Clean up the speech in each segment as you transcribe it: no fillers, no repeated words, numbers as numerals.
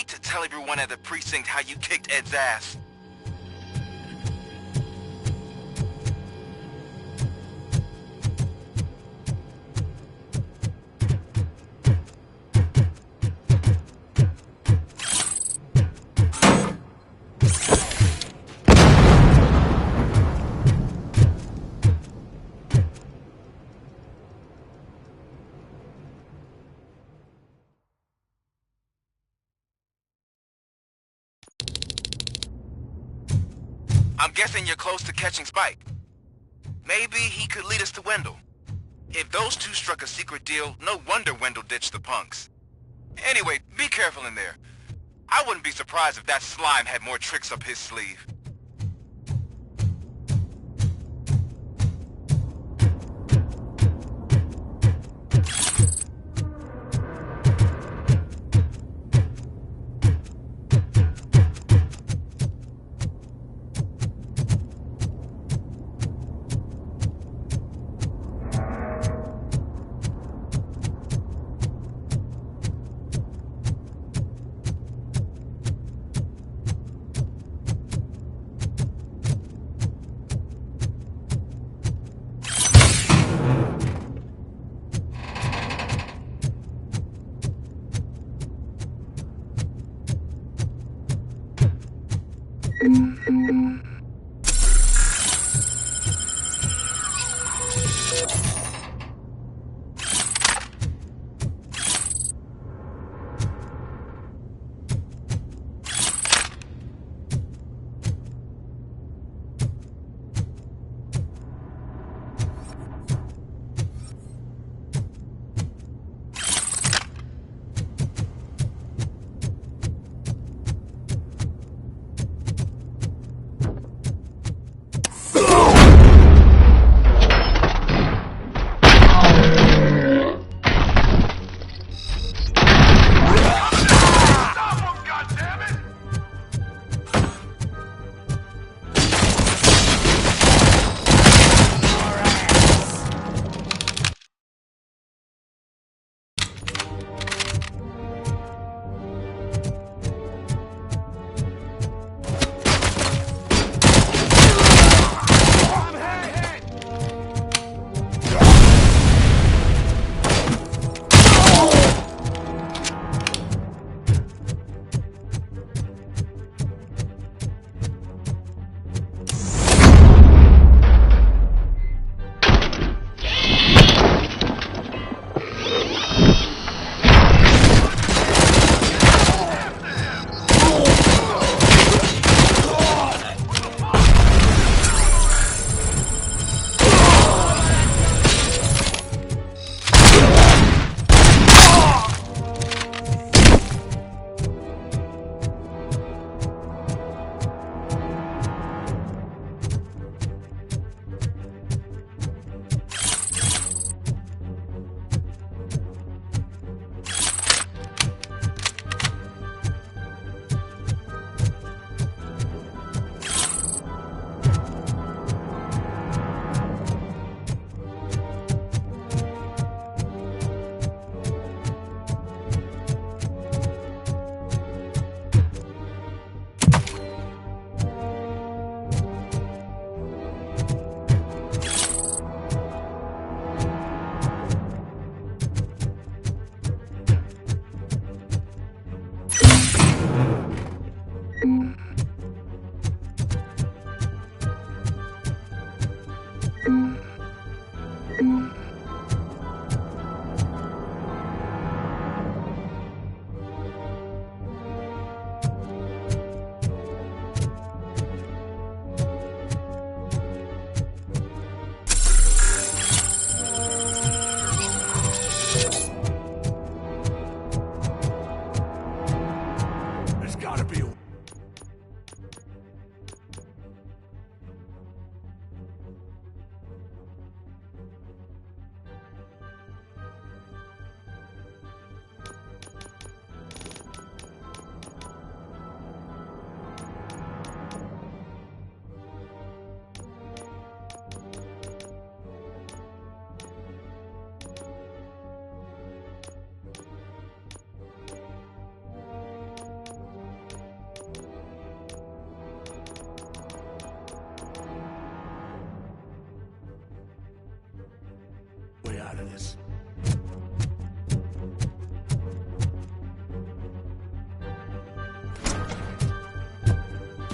wait to tell everyone at the precinct how you kicked Ed's ass. I'm guessing you're close to catching Spike. Maybe he could lead us to Wendell. If those two struck a secret deal, no wonder Wendell ditched the punks. Anyway, be careful in there. I wouldn't be surprised if that slime had more tricks up his sleeve.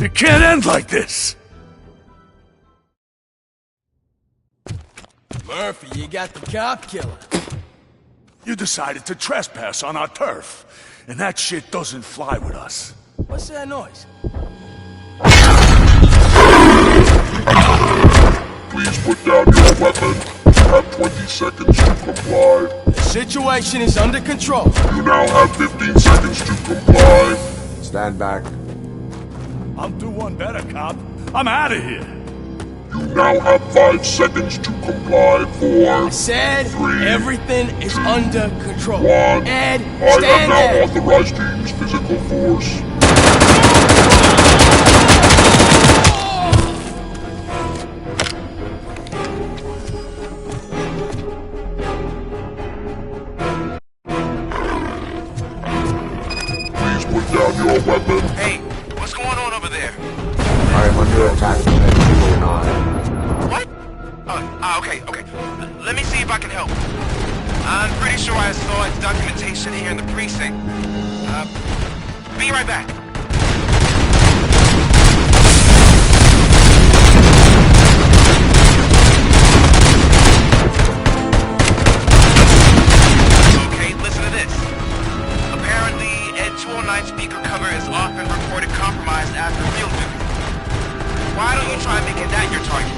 It can't end like this! Murphy, you got the cop killer. You decided to trespass on our turf, and that shit doesn't fly with us. What's that noise? Please put down your weapon. You have 20 seconds to comply. The situation is under control. You now have 15 seconds to comply. Stand back. I'm do one better, cop. I'm out of here. You now have 5 seconds to comply. 4, I said 3, everything is under control. 1. Ed, I am stand now there. authorized to use physical force. Please put down your weapon. Hey, what's going on over there? I am under attack from N209. What? Okay. Let me see if I can help. I'm pretty sure I saw its documentation here in the precinct. Be right back. Okay, listen to this. Apparently, Ed 209 speaker cover is often reported compromised after field duty. Why don't you try making that your target?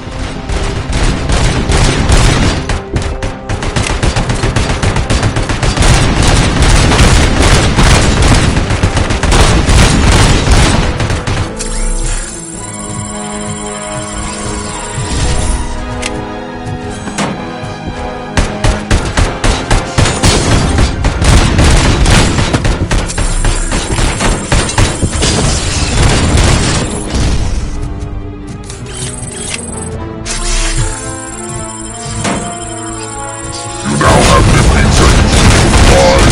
You now have 15 seconds to comply.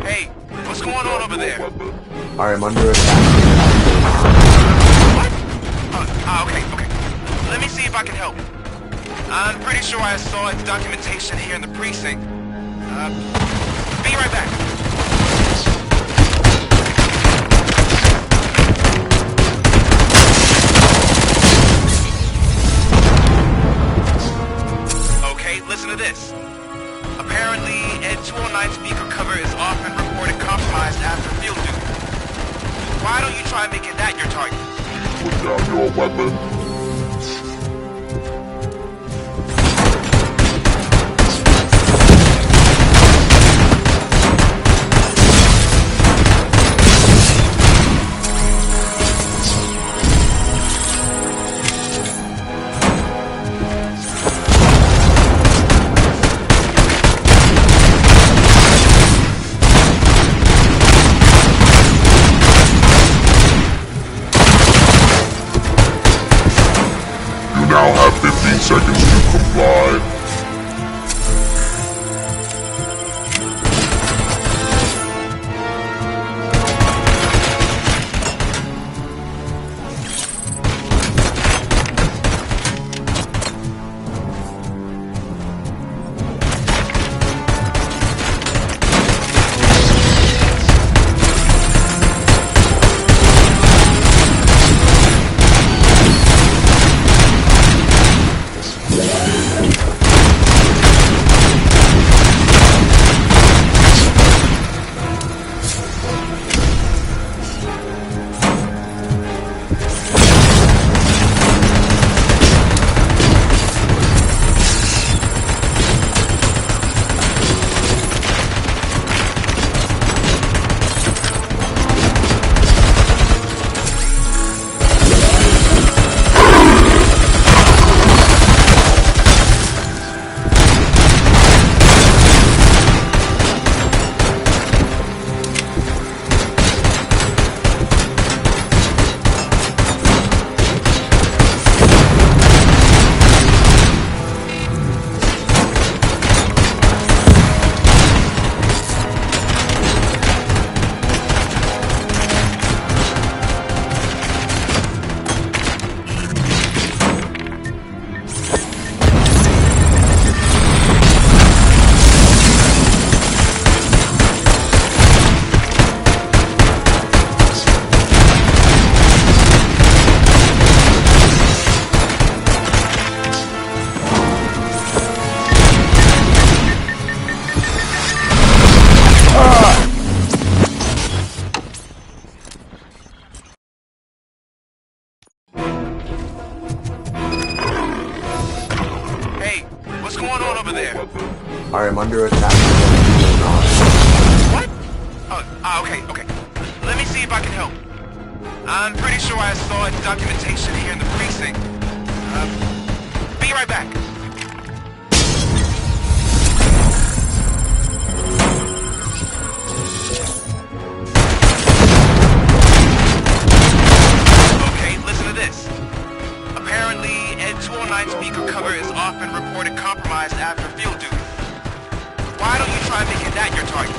Hey, what's going on over there? I am under attack. What? Okay. Let me see if I can help. I'm pretty sure I saw its documentation here in the precinct. Be right back. Okay, listen to this. Apparently, Ed 209 speaker cover is often reported compromised after field duty. Why don't you try making that your target? Put down your weapon. over there? I am under attack from 209. What? Oh, okay. Let me see if I can help. I'm pretty sure I saw documentation here in the precinct. Be right back. Okay, listen to this. Apparently, Ed 209 speaker cover is often reported compromised after field duty. Why don't you try making that your target?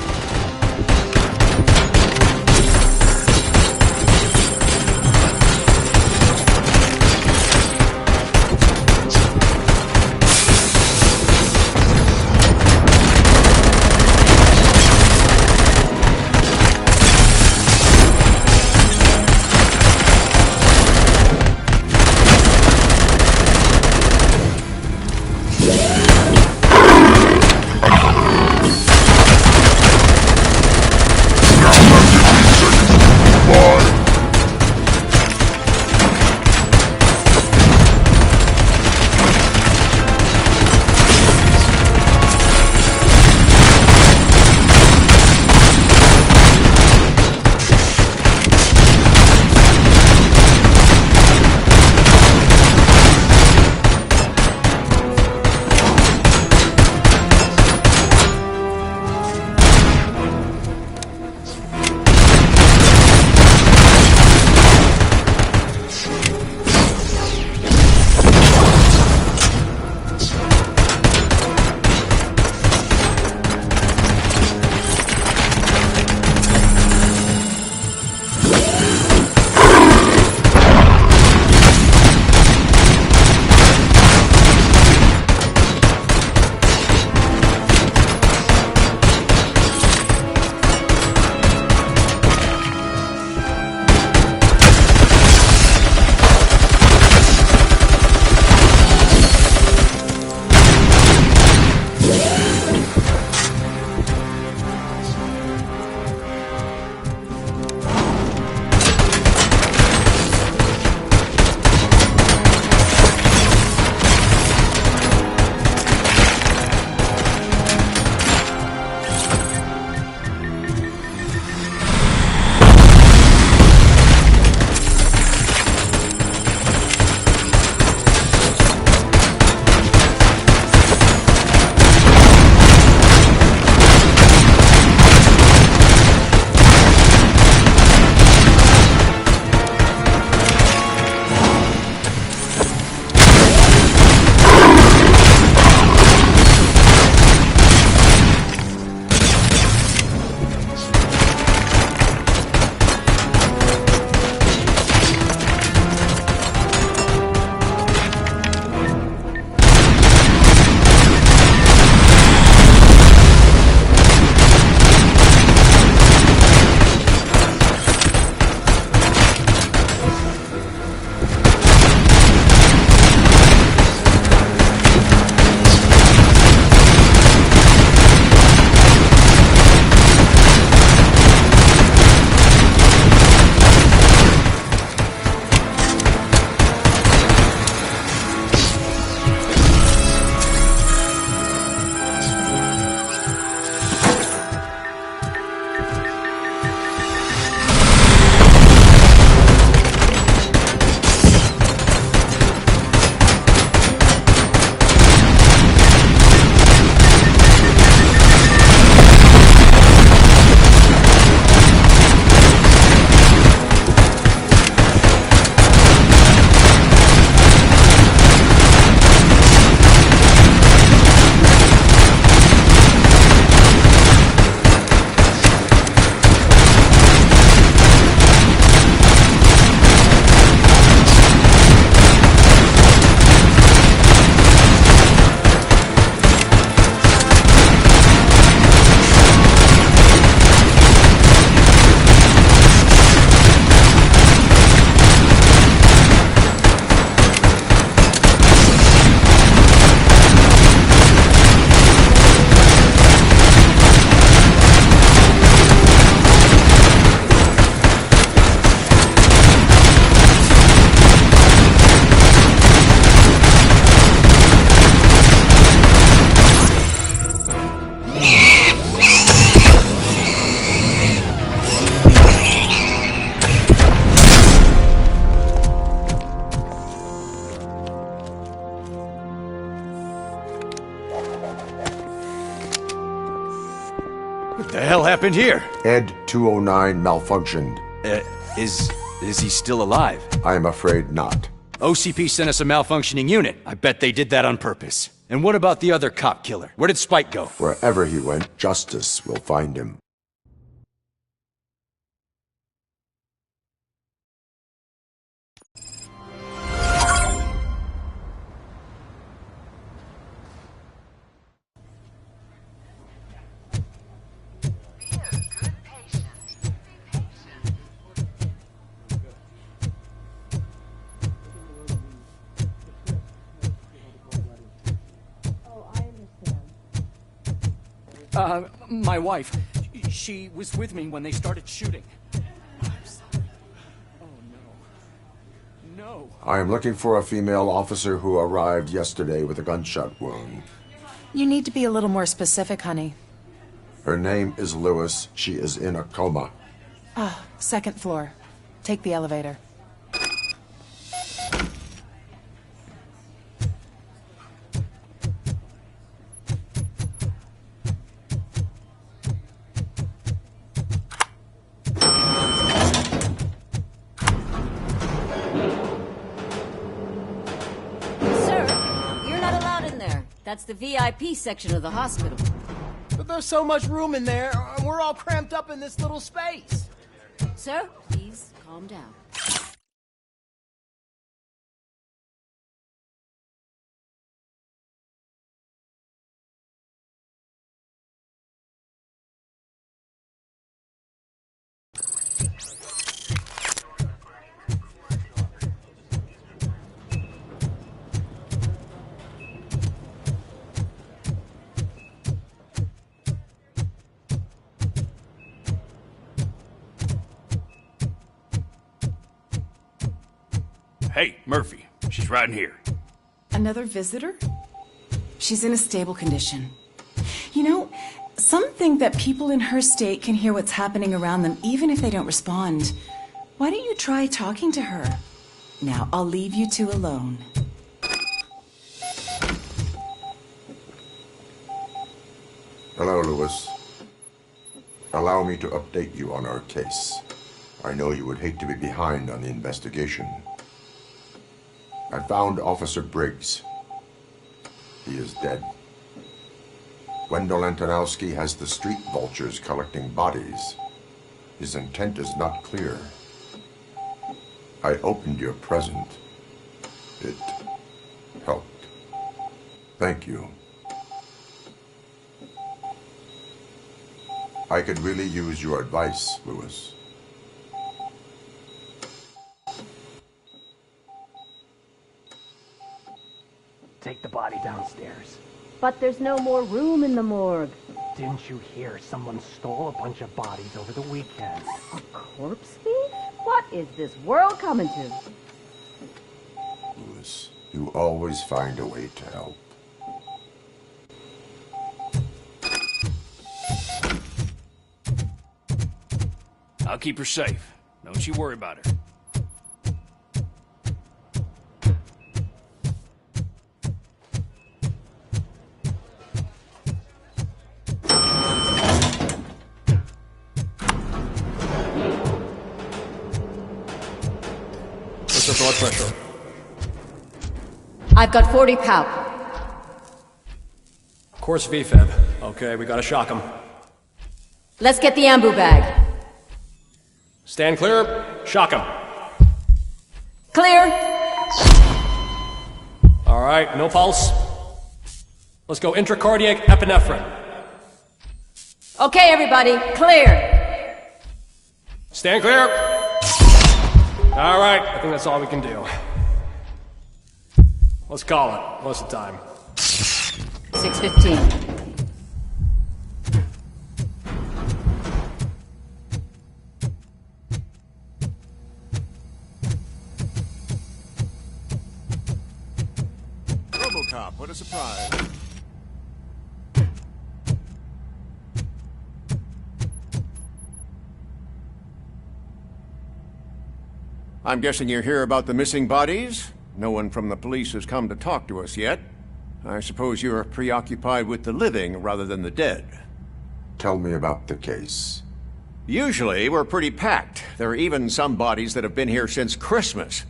hell happened here? Ed 209 malfunctioned. Is he still alive? I am afraid not. OCP sent us a malfunctioning unit. I bet they did that on purpose. And what about the other cop killer? Where did Spike go? Wherever he went, justice will find him. My wife. She was with me when they started shooting. I'm sorry. Oh, no. No. I am looking for a female officer who arrived yesterday with a gunshot wound. You need to be a little more specific, honey. Her name is Lewis. She is in a coma. Second floor. Take the elevator. That's the VIP section of the hospital. But there's so much room in there, and we're all cramped up in this little space. Sir, please calm down. Hey, Murphy. She's right in here. Another visitor? She's in a stable condition. You know, some think that people in her state can hear what's happening around them even if they don't respond. Why don't you try talking to her? Now, I'll leave you two alone. Hello, Lewis. Allow me to update you on our case. I know you would hate to be behind on the investigation. I found Officer Briggs. He is dead. Wendell Antonowski has the street vultures collecting bodies. His intent is not clear. I opened your present. It helped. Thank you. I could really use your advice, Lewis. Take the body downstairs. But there's no more room in the morgue. Didn't you hear someone stole a bunch of bodies over the weekend? A corpse thief? What is this world coming to? Lewis, you always find a way to help. I'll keep her safe. Don't you worry about her. What's your blood pressure? I've got 40 pow. Course VFib. Okay, we gotta shock him. Let's get the ambu bag. Stand clear. Shock him. Clear. All right, no pulse. Let's go intracardiac epinephrine. Okay, everybody, clear. Stand clear. All right, I think that's all we can do. Let's call it. What's the time? 6:15. RoboCop, what a surprise. I'm guessing you're here about the missing bodies? No one from the police has come to talk to us yet. I suppose you're preoccupied with the living rather than the dead. Tell me about the case. Usually, we're pretty packed. There are even some bodies that have been here since Christmas.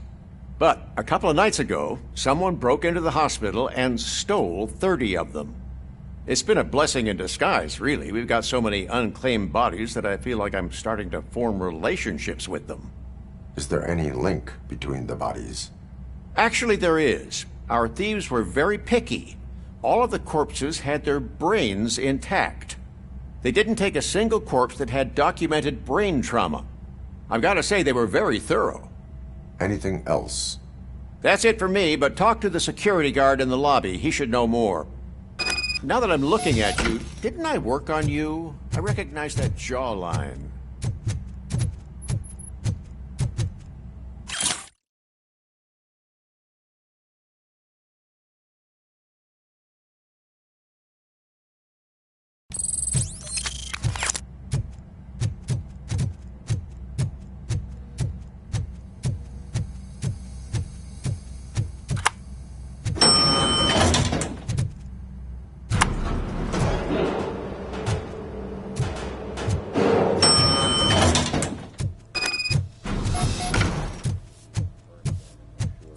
But a couple of nights ago, someone broke into the hospital and stole 30 of them. It's been a blessing in disguise, really. We've got so many unclaimed bodies that I feel like I'm starting to form relationships with them. Is there any link between the bodies? Actually, there is. Our thieves were very picky. All of the corpses had their brains intact. They didn't take a single corpse that had documented brain trauma. I've got to say, they were very thorough. Anything else? That's it for me, but talk to the security guard in the lobby. He should know more. Now that I'm looking at you, didn't I work on you? I recognize that jawline.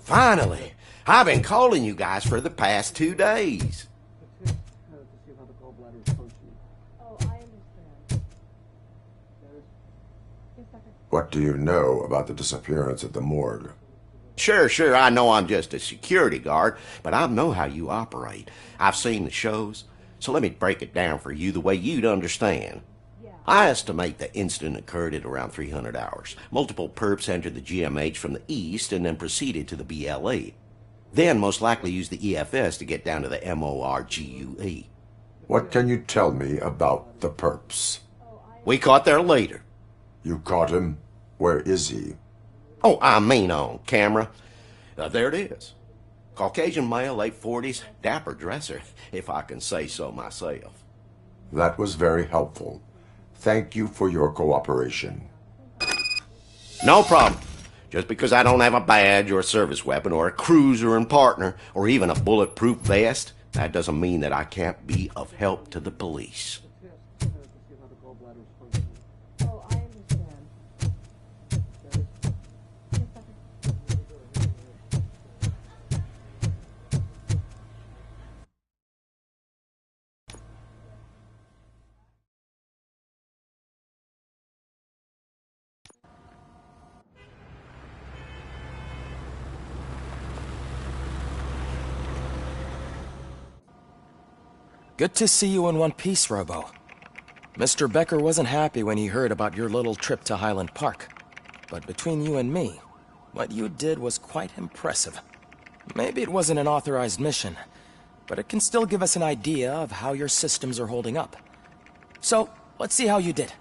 Finally! I've been calling you guys for the past 2 days. What do you know about the disappearance at the morgue? Sure, I know I'm just a security guard, but I know how you operate. I've seen the shows, so let me break it down for you the way you'd understand. I estimate the incident occurred at around 300 hours. Multiple perps entered the GMH from the east and then proceeded to the BLE. Then most likely used the EFS to get down to the MORGUE. What can you tell me about the perps? We caught their leader. You caught him? Where is he? Oh, I mean on camera. There it is. Caucasian male, late 40s, dapper dresser, if I can say so myself. That was very helpful. Thank you for your cooperation. No problem. Just because I don't have a badge or a service weapon or a cruiser and partner or even a bulletproof vest, that doesn't mean that I can't be of help to the police. Good to see you in one piece, Robo. Mr. Becker wasn't happy when he heard about your little trip to Highland Park. But between you and me, what you did was quite impressive. Maybe it wasn't an authorized mission, but it can still give us an idea of how your systems are holding up. So, let's see how you did.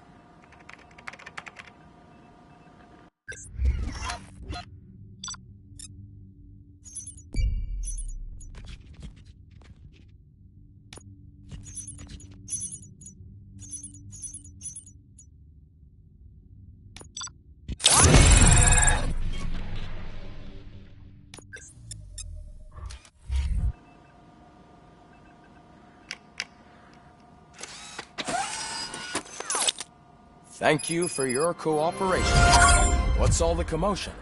Thank you for your cooperation. What's all the commotion?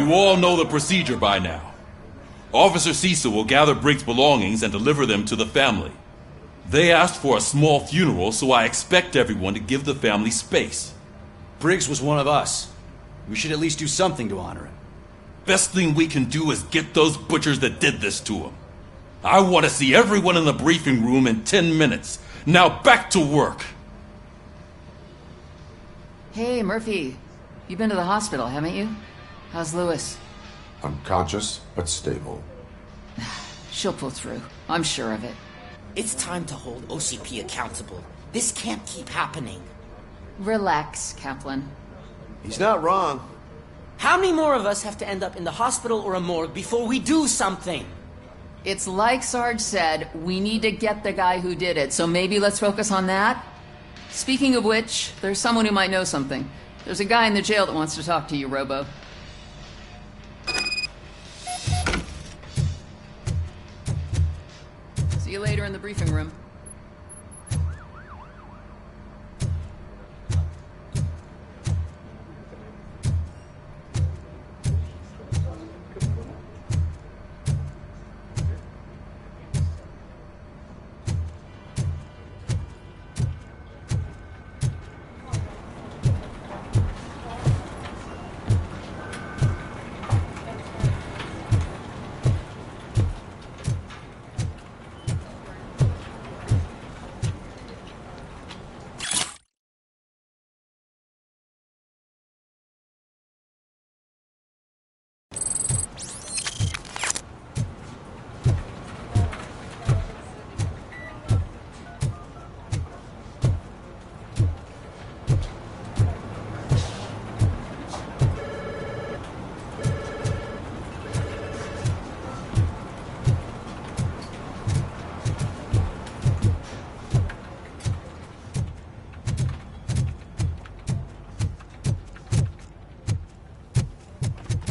You all know the procedure by now. Officer Cecil will gather Briggs' belongings and deliver them to the family. They asked for a small funeral, so I expect everyone to give the family space. Briggs was one of us. We should at least do something to honor him. Best thing we can do is get those butchers that did this to him. I want to see everyone in the briefing room in 10 minutes. Now back to work. Hey, Murphy. You've been to the hospital, haven't you? How's Lewis? Unconscious, but stable. She'll pull through. I'm sure of it. It's time to hold OCP accountable. This can't keep happening. Relax, Kaplan. He's not wrong. How many more of us have to end up in the hospital or a morgue before we do something? It's like Sarge said, we need to get the guy who did it, so maybe let's focus on that? Speaking of which, there's someone who might know something. There's a guy in the jail that wants to talk to you, Robo. See you later in the briefing room.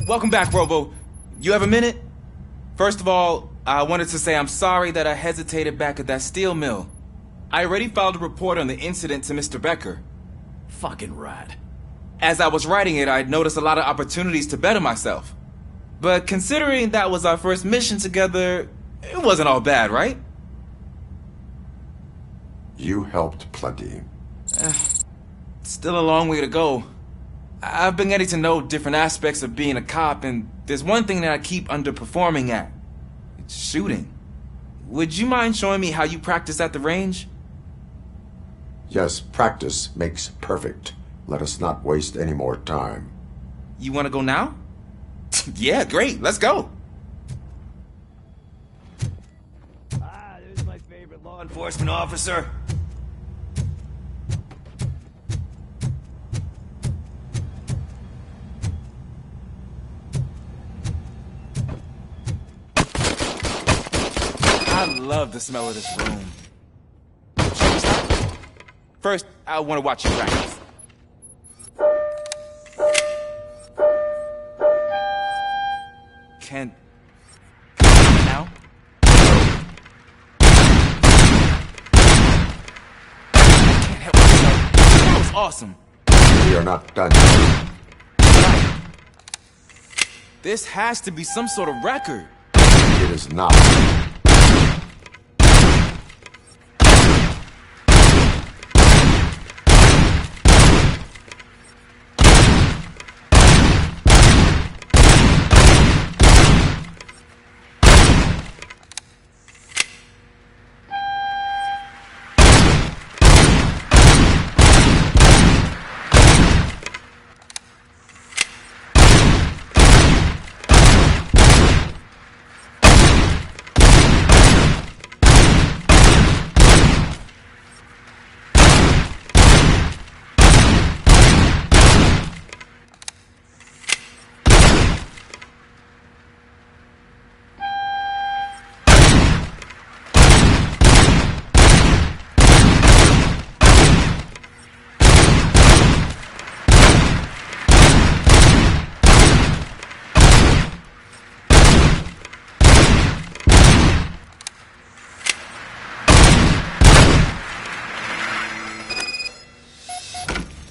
Welcome back, Robo. You have a minute? First of all, I wanted to say I'm sorry that I hesitated back at that steel mill. I already filed a report on the incident to Mr. Becker. Fucking rad. As I was writing it, I'd noticed a lot of opportunities to better myself. But considering that was our first mission together, it wasn't all bad, right? You helped plenty. Still a long way to go. I've been getting to know different aspects of being a cop, and there's one thing that I keep underperforming at. It's shooting. Would you mind showing me how you practice at the range? Yes, practice makes perfect. Let us not waste any more time. You want to go now? Yeah, great. Let's go. There's my favorite law enforcement officer. I love the smell of this room. Shall we start? First, I want to watch you practice. Can... now? I can't help myself. That was awesome. We are not done yet. This has to be some sort of record. It is not.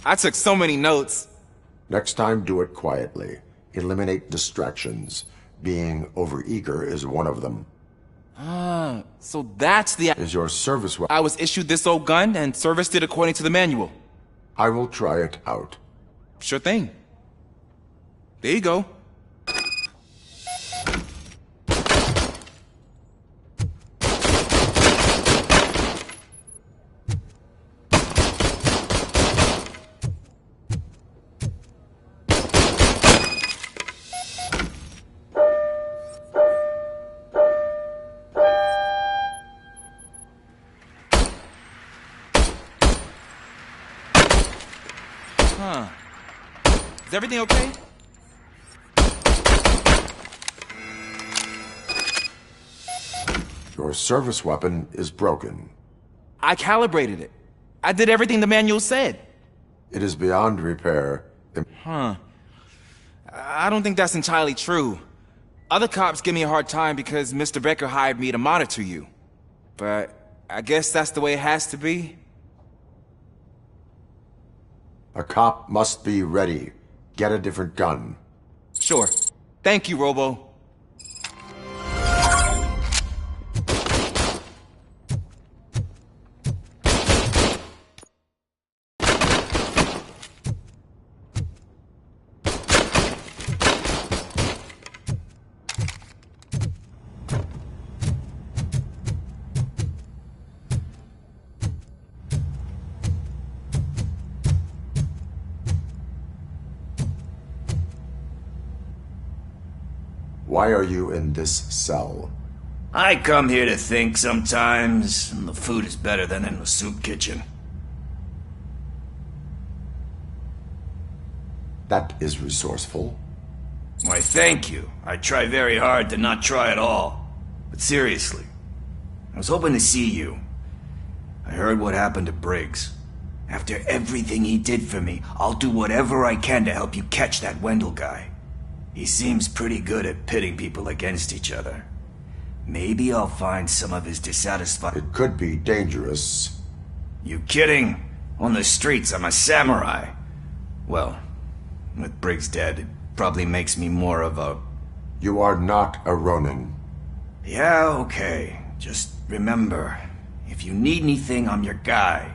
I took so many notes. Next time, do it quietly. Eliminate distractions. Being overeager is one of them. Ah, so that's the... Is your service weapon? I was issued this old gun and serviced it according to the manual. I will try it out. Sure thing. There you go. Huh. Is everything okay? Your service weapon is broken. I calibrated it. I did everything the manual said. It is beyond repair. Huh. I don't think that's entirely true. Other cops give me a hard time because Mr. Becker hired me to monitor you. But I guess that's the way it has to be. A cop must be ready. Get a different gun. Sure. Thank you, Robo. Why are you in this cell? I come here to think sometimes, and the food is better than in the soup kitchen. That is resourceful. Why, thank you. I try very hard to not try at all. But seriously, I was hoping to see you. I heard what happened to Briggs. After everything he did for me, I'll do whatever I can to help you catch that Wendell guy. He seems pretty good at pitting people against each other. Maybe I'll find some of his dissatisfied... It could be dangerous. You kidding? On the streets, I'm a samurai. Well, with Briggs dead, it probably makes me more of a... You are not a Ronin. Yeah, okay. Just remember, if you need anything, I'm your guy.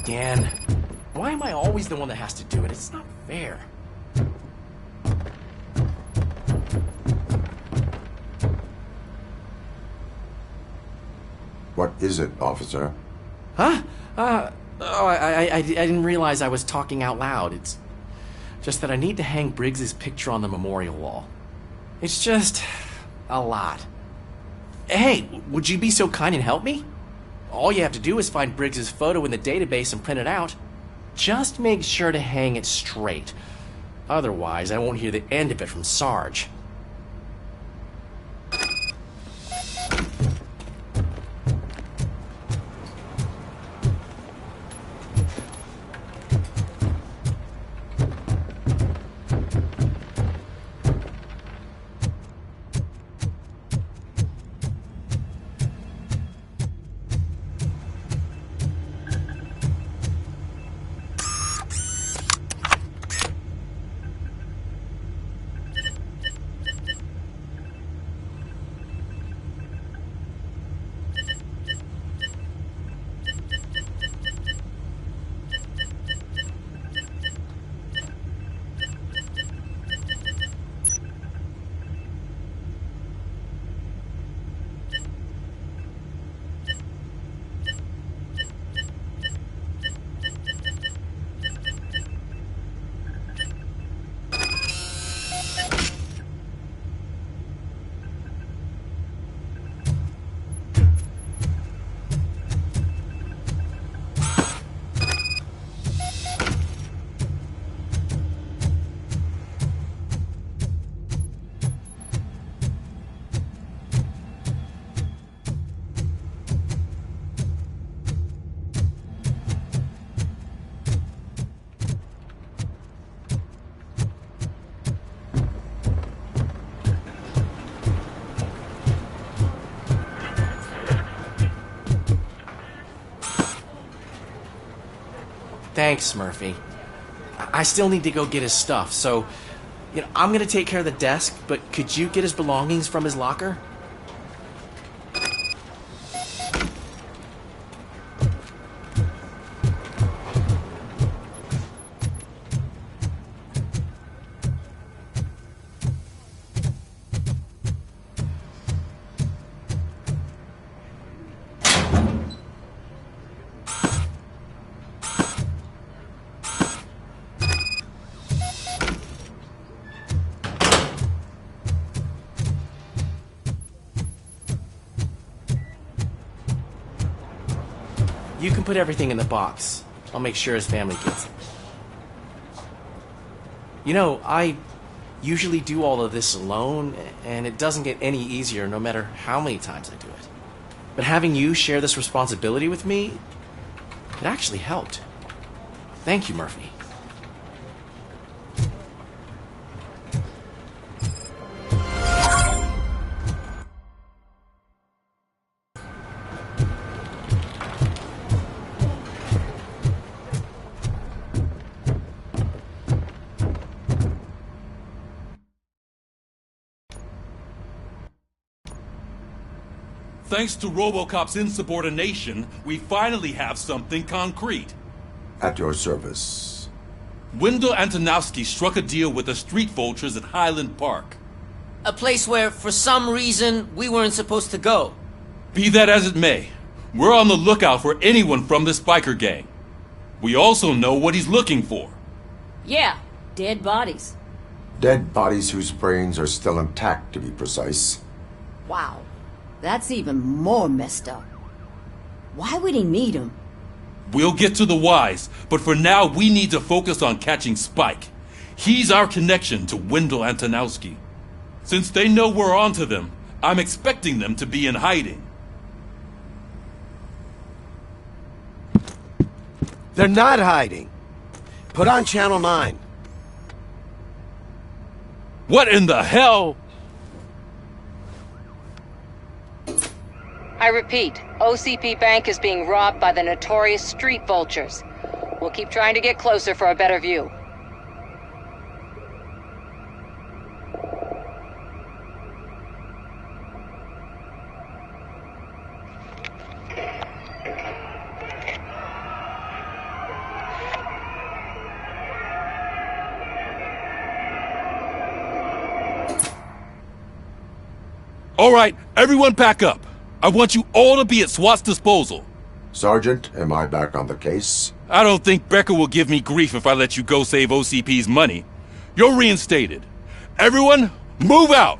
Again. Why am I always the one that has to do it? It's not fair. What is it, officer? Huh? I didn't realize I was talking out loud. It's just that I need to hang Briggs's picture on the memorial wall. It's just a lot. Hey, would you be so kind and help me? All you have to do is find Briggs's photo in the database and print it out. Just make sure to hang it straight. Otherwise, I won't hear the end of it from Sarge. Thanks, Murphy. I still need to go get his stuff, so, I'm gonna take care of the desk, but could you get his belongings from his locker? You can put everything in the box. I'll make sure his family gets it. I usually do all of this alone, and it doesn't get any easier no matter how many times I do it. But having you share this responsibility with me, it actually helped. Thank you, Murphy. Thanks to RoboCop's insubordination, we finally have something concrete. At your service. Wendell Antonowski struck a deal with the Street Vultures at Highland Park. A place where, for some reason, we weren't supposed to go. Be that as it may, we're on the lookout for anyone from this biker gang. We also know what he's looking for. Yeah, dead bodies. Dead bodies whose brains are still intact, to be precise. Wow, that's even more messed up. Why would he need them? We'll get to the whys, but for now we need to focus on catching Spike. He's our connection to Wendell Antonowski. Since they know we're onto them, I'm expecting them to be in hiding. They're not hiding. Put on Channel 9. What in the hell? I repeat, OCP Bank is being robbed by the notorious Street Vultures. We'll keep trying to get closer for a better view. All right, everyone pack up. I want you all to be at SWAT's disposal. Sergeant, am I back on the case? I don't think Becker will give me grief if I let you go save OCP's money. You're reinstated. Everyone, move out!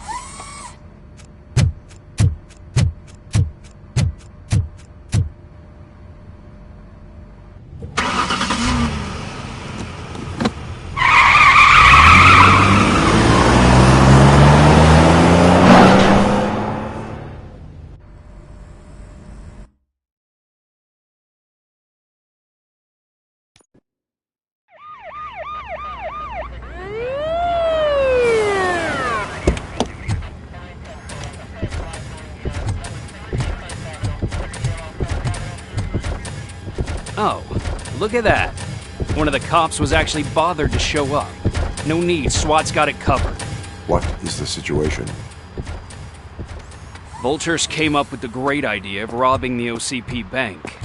Oh, look at that. One of the cops was actually bothered to show up. No need, SWAT's got it covered. What is the situation? Vultures came up with the great idea of robbing the OCP bank.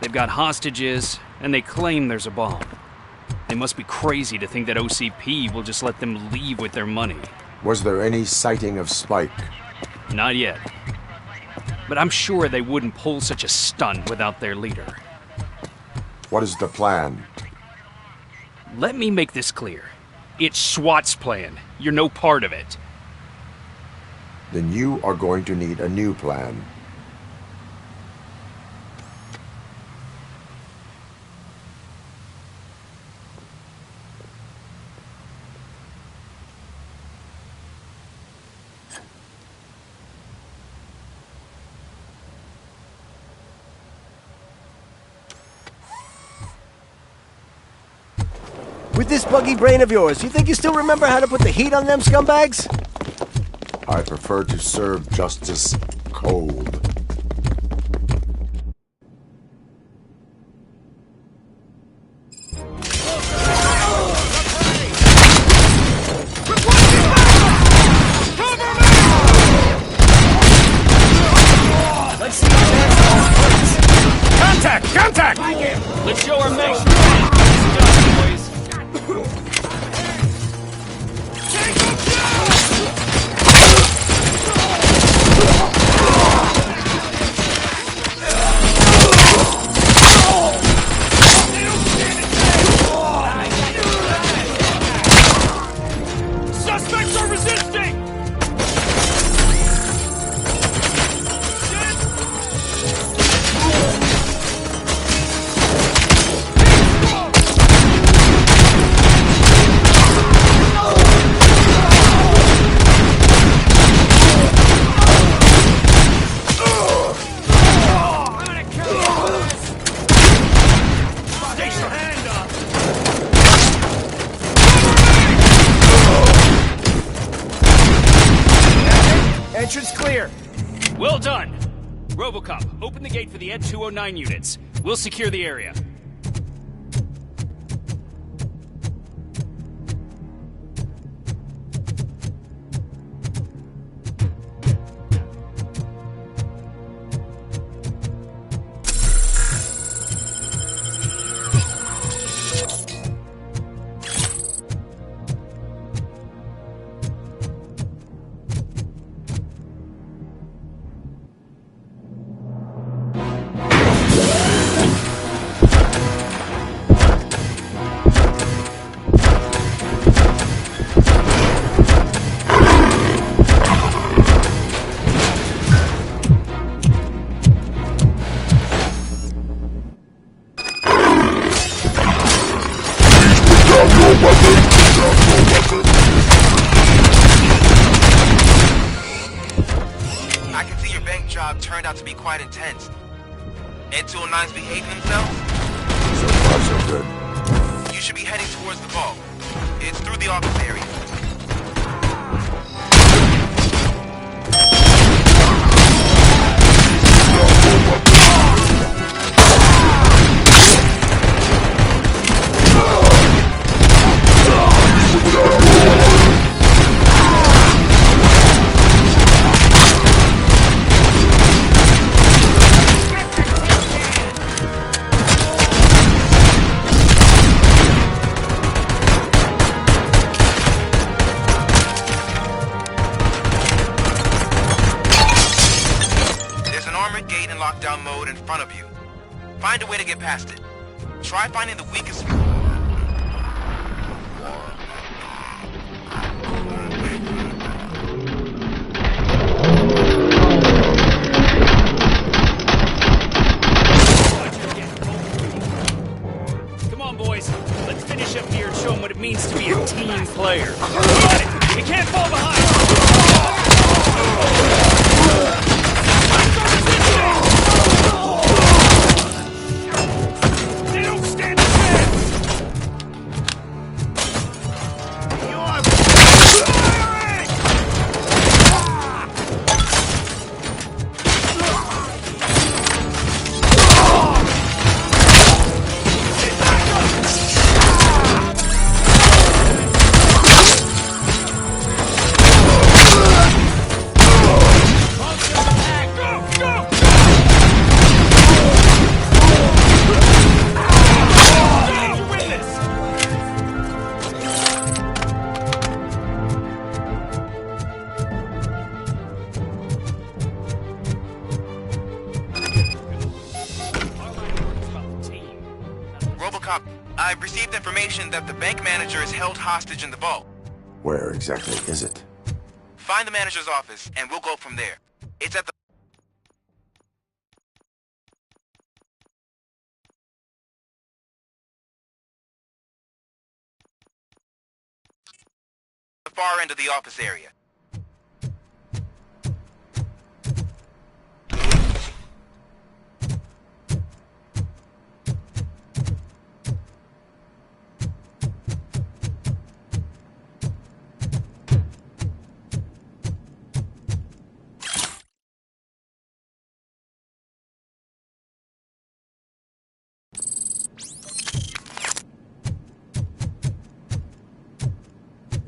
They've got hostages, and they claim there's a bomb. They must be crazy to think that OCP will just let them leave with their money. Was there any sighting of Spike? Not yet. But I'm sure they wouldn't pull such a stunt without their leader. What is the plan? Let me make this clear. It's SWAT's plan. You're no part of it. Then you are going to need a new plan. With this buggy brain of yours, you think you still remember how to put the heat on them scumbags? I prefer to serve justice cold. Entrance clear. Well done. RoboCop, open the gate for the Ed 209 units. We'll secure the area. I can see your bank job turned out to be quite intense. Ed 209's behaving themselves? So far, so good. You should be heading towards the vault. It's through the office area. Lockdown mode in front of you. Find a way to get past it. Try finding the weakest... Come on, boys. Let's finish up here and show them what it means to be a team player. Got it! You can't fall behind! RoboCop, I've received information that the bank manager is held hostage in the vault. Where exactly is it? Find the manager's office, and we'll go from there. It's at the far end of the office area.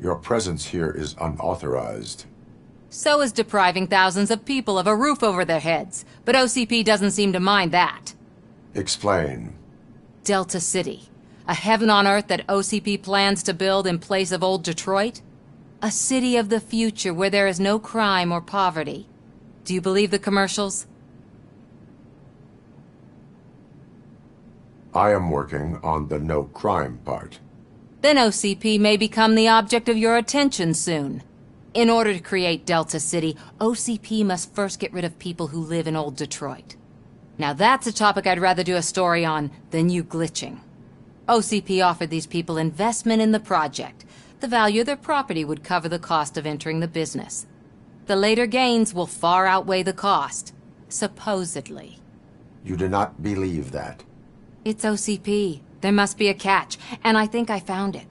Your presence here is unauthorized. So is depriving thousands of people of a roof over their heads. But OCP doesn't seem to mind that. Explain. Delta City. A heaven on earth that OCP plans to build in place of old Detroit? A city of the future where there is no crime or poverty. Do you believe the commercials? I am working on the no crime part. Then OCP may become the object of your attention soon. In order to create Delta City, OCP must first get rid of people who live in old Detroit. Now that's a topic I'd rather do a story on than you glitching. OCP offered these people investment in the project. The value of their property would cover the cost of entering the business. The later gains will far outweigh the cost. Supposedly. You do not believe that? It's OCP. There must be a catch, and I think I found it.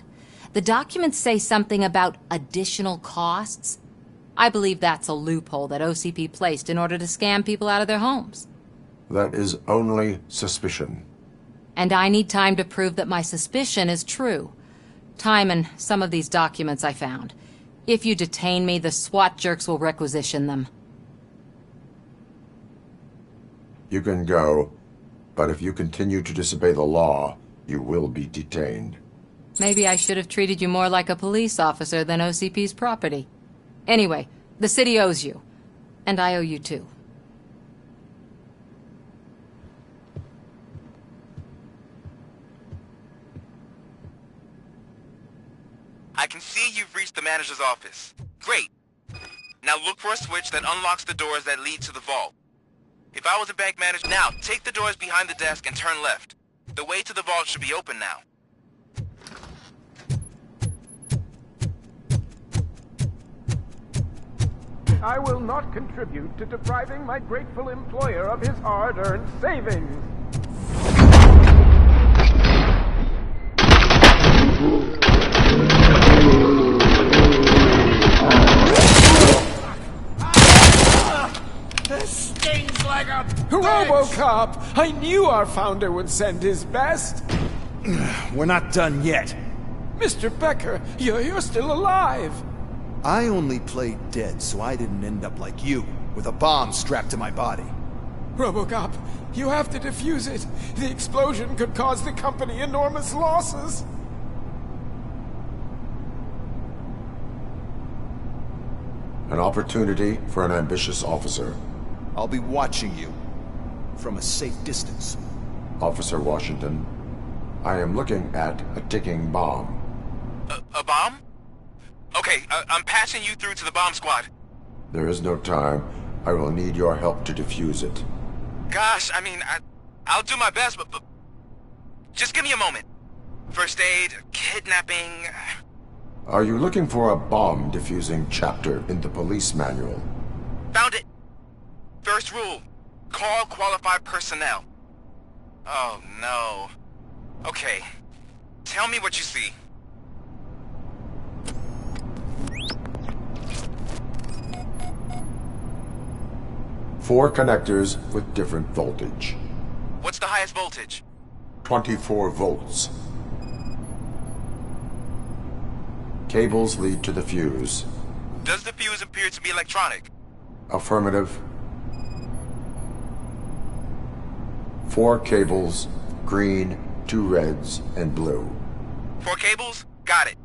The documents say something about additional costs. I believe that's a loophole that OCP placed in order to scam people out of their homes. That is only suspicion. And I need time to prove that my suspicion is true. Time and some of these documents I found. If you detain me, the SWAT jerks will requisition them. You can go, but if you continue to disobey the law, you will be detained. Maybe I should have treated you more like a police officer than OCP's property. Anyway, the city owes you. And I owe you too. I can see you've reached the manager's office. Great. Now look for a switch that unlocks the doors that lead to the vault. If I was a bank manager, now take the doors behind the desk and turn left. The way to the vault should be open now. I will not contribute to depriving my grateful employer of his hard-earned savings. This stings like a RoboCop! I knew our founder would send his best. We're not done yet. Mr. Becker, you're still alive. I only played dead so I didn't end up like you, with a bomb strapped to my body. RoboCop, you have to defuse it. The explosion could cause the company enormous losses. An opportunity for an ambitious officer. I'll be watching you from a safe distance. Officer Washington, I am looking at a ticking bomb. A bomb? Okay, I'm passing you through to the bomb squad. There is no time. I will need your help to defuse it. Gosh, I mean, I'll do my best, but just give me a moment. First aid, kidnapping... Are you looking for a bomb defusing chapter in the police manual? Found it! First rule, call qualified personnel. Oh, no. Okay, tell me what you see. Four connectors with different voltage. What's the highest voltage? 24 volts. Cables lead to the fuse. Does the fuse appear to be electronic? Affirmative. 4 cables, green, 2 reds, and blue. 4 cables? Got it.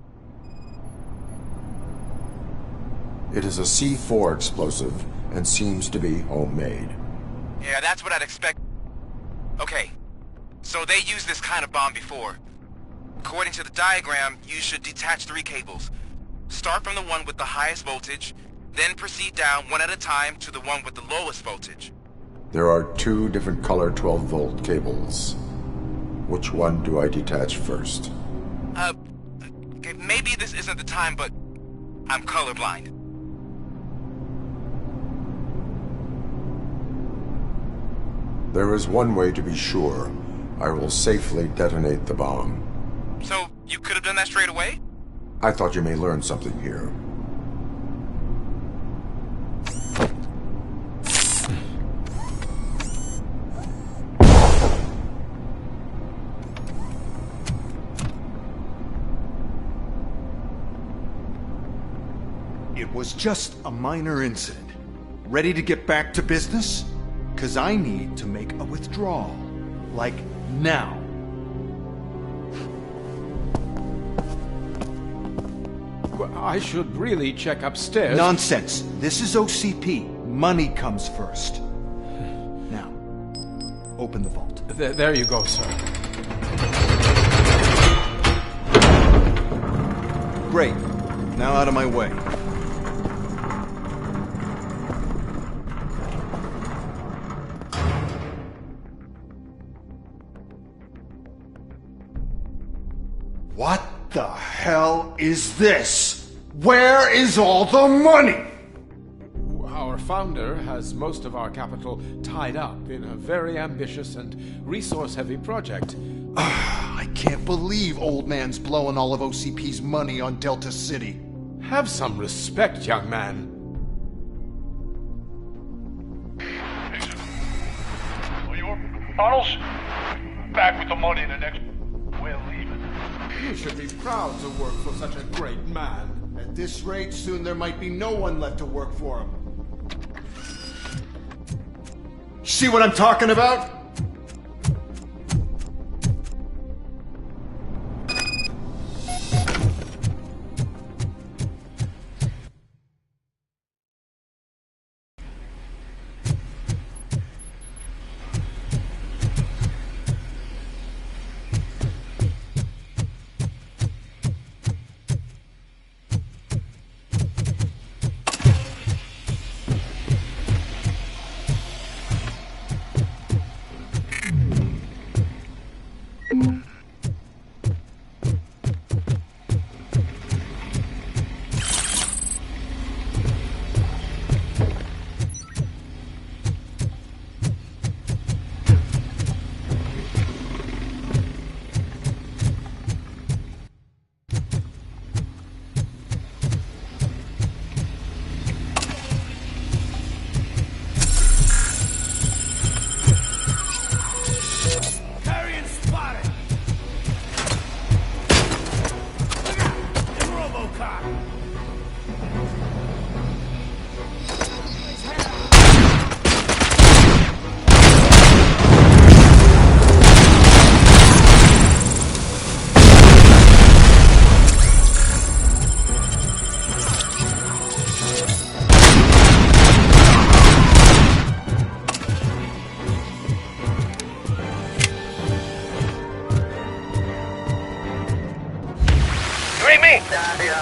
It is a C4 explosive and seems to be homemade. Yeah, that's what I'd expect. Okay, so they used this kind of bomb before. According to the diagram, you should detach 3 cables. Start from the one with the highest voltage, then proceed down one at a time to the one with the lowest voltage. There are 2 different color 12-volt cables. Which one do I detach first? Okay, maybe this isn't the time, but I'm colorblind. There is one way to be sure. I will safely detonate the bomb. So, you could have done that straight away? I thought you may learn something here. It was just a minor incident. Ready to get back to business? 'Cause I need to make a withdrawal. Like, now. I should really check upstairs. Nonsense. This is OCP. Money comes first. Now, open the vault. There you go, sir. Great. Now out of my way. What the hell is this? Where is all the money? Our founder has most of our capital tied up in a very ambitious and resource-heavy project. I can't believe old man's blowing all of OCP's money on Delta City. Have some respect, young man. Tunnels? Back with the money in the next... We're leaving. You should be proud to work for such a great man. At this rate, soon there might be no one left to work for him. See what I'm talking about?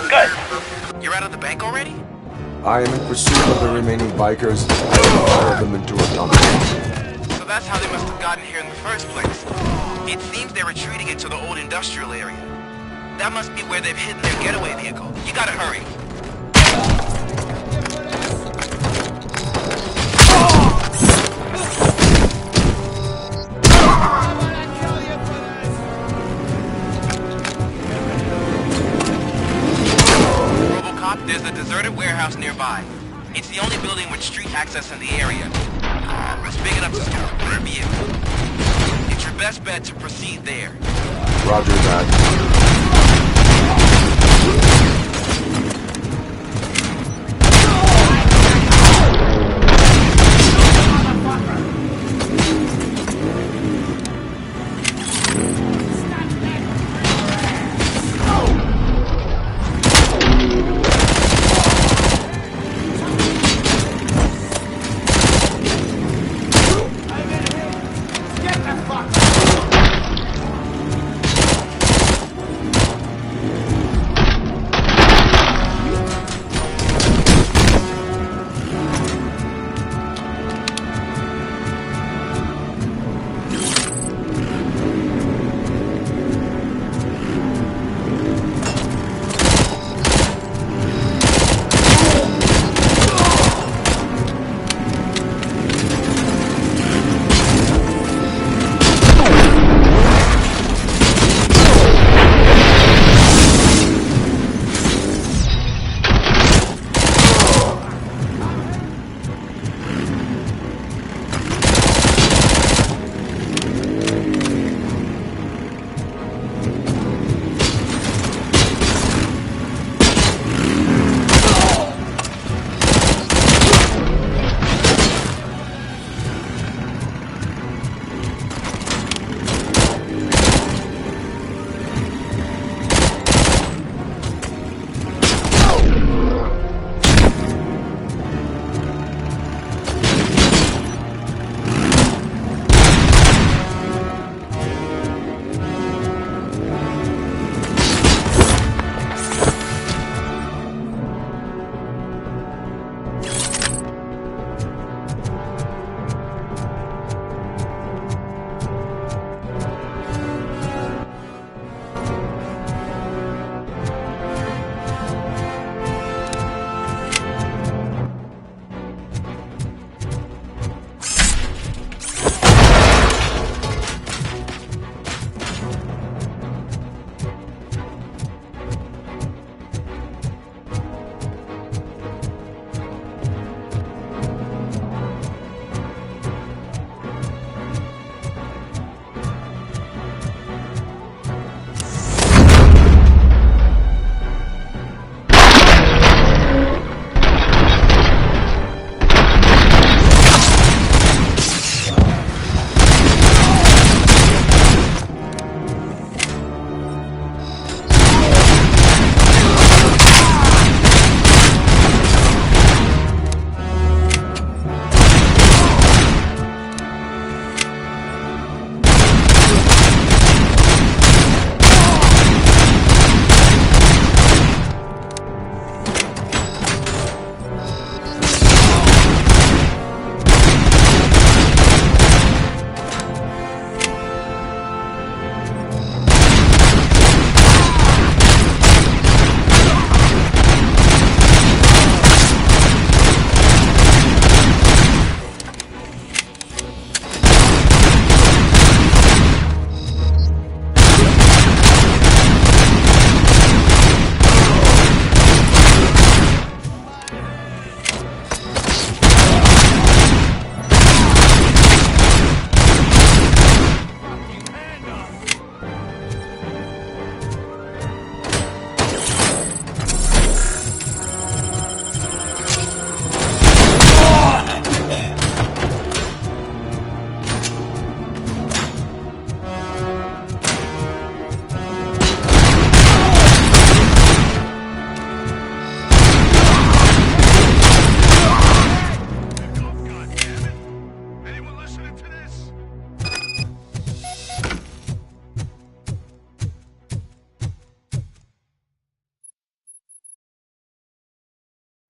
Good. You're out of the bank already? I am in pursuit of the remaining bikers. I will fire them into a tunnel. So that's how they must have gotten here in the first place. It seems they're retreating into the old industrial area. That must be where they've hidden their getaway vehicle. You gotta hurry. There's a deserted warehouse nearby. It's the only building with street access in the area. It's big enough to scout a view. It's your best bet to proceed there. Roger that.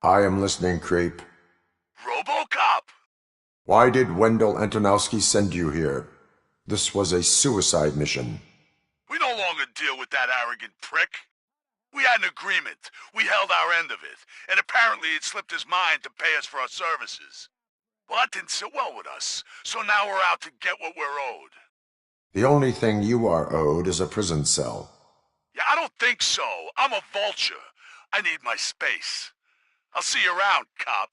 I am listening, Creep. RoboCop! Why did Wendell Antonowski send you here? This was a suicide mission. We no longer deal with that arrogant prick. We had an agreement. We held our end of it, and apparently it slipped his mind to pay us for our services. Well, that didn't sit well with us, so now we're out to get what we're owed. The only thing you are owed is a prison cell. Yeah, I don't think so. I'm a vulture. I need my space. I'll see you around, cop.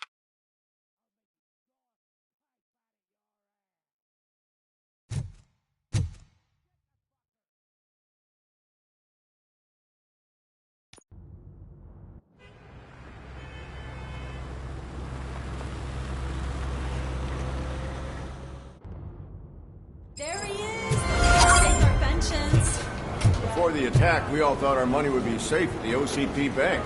There he is! Take our pensions. Before the attack, we all thought our money would be safe at the OCP bank.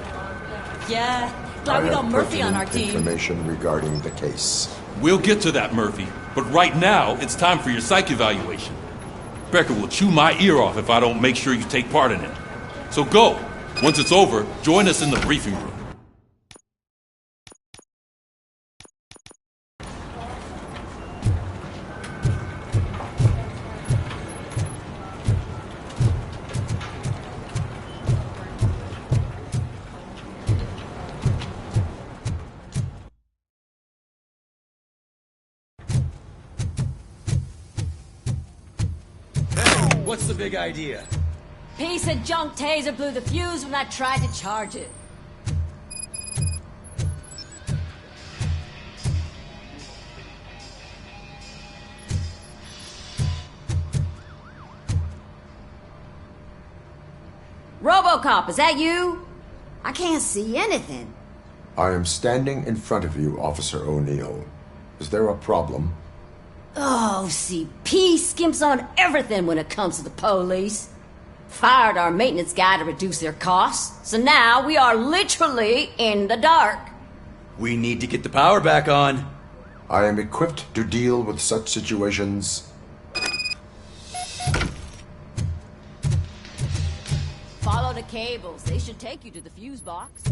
Yeah, glad we got Murphy on our team. Information regarding the case. We'll get to that, Murphy. But right now, it's time for your psych evaluation. Becker will chew my ear off if I don't make sure you take part in it. So go. Once it's over, join us in the briefing room. What's the big idea? Piece of junk taser blew the fuse when I tried to charge it. RoboCop, is that you? I can't see anything. I am standing in front of you, Officer O'Neill. Is there a problem? Oh, OCP skimps on everything when it comes to the police. Fired our maintenance guy to reduce their costs, so now we are literally in the dark. We need to get the power back on. I am equipped to deal with such situations. Follow the cables. They should take you to the fuse box.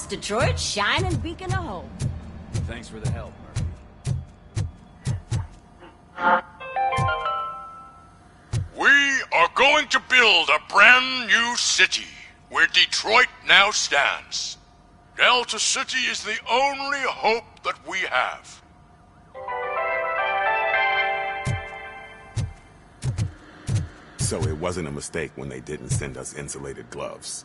Detroit's shining beacon of hope. Thanks for the help, Murphy. We are going to build a brand new city where Detroit now stands. Delta City is the only hope that we have. So it wasn't a mistake when they didn't send us insulated gloves.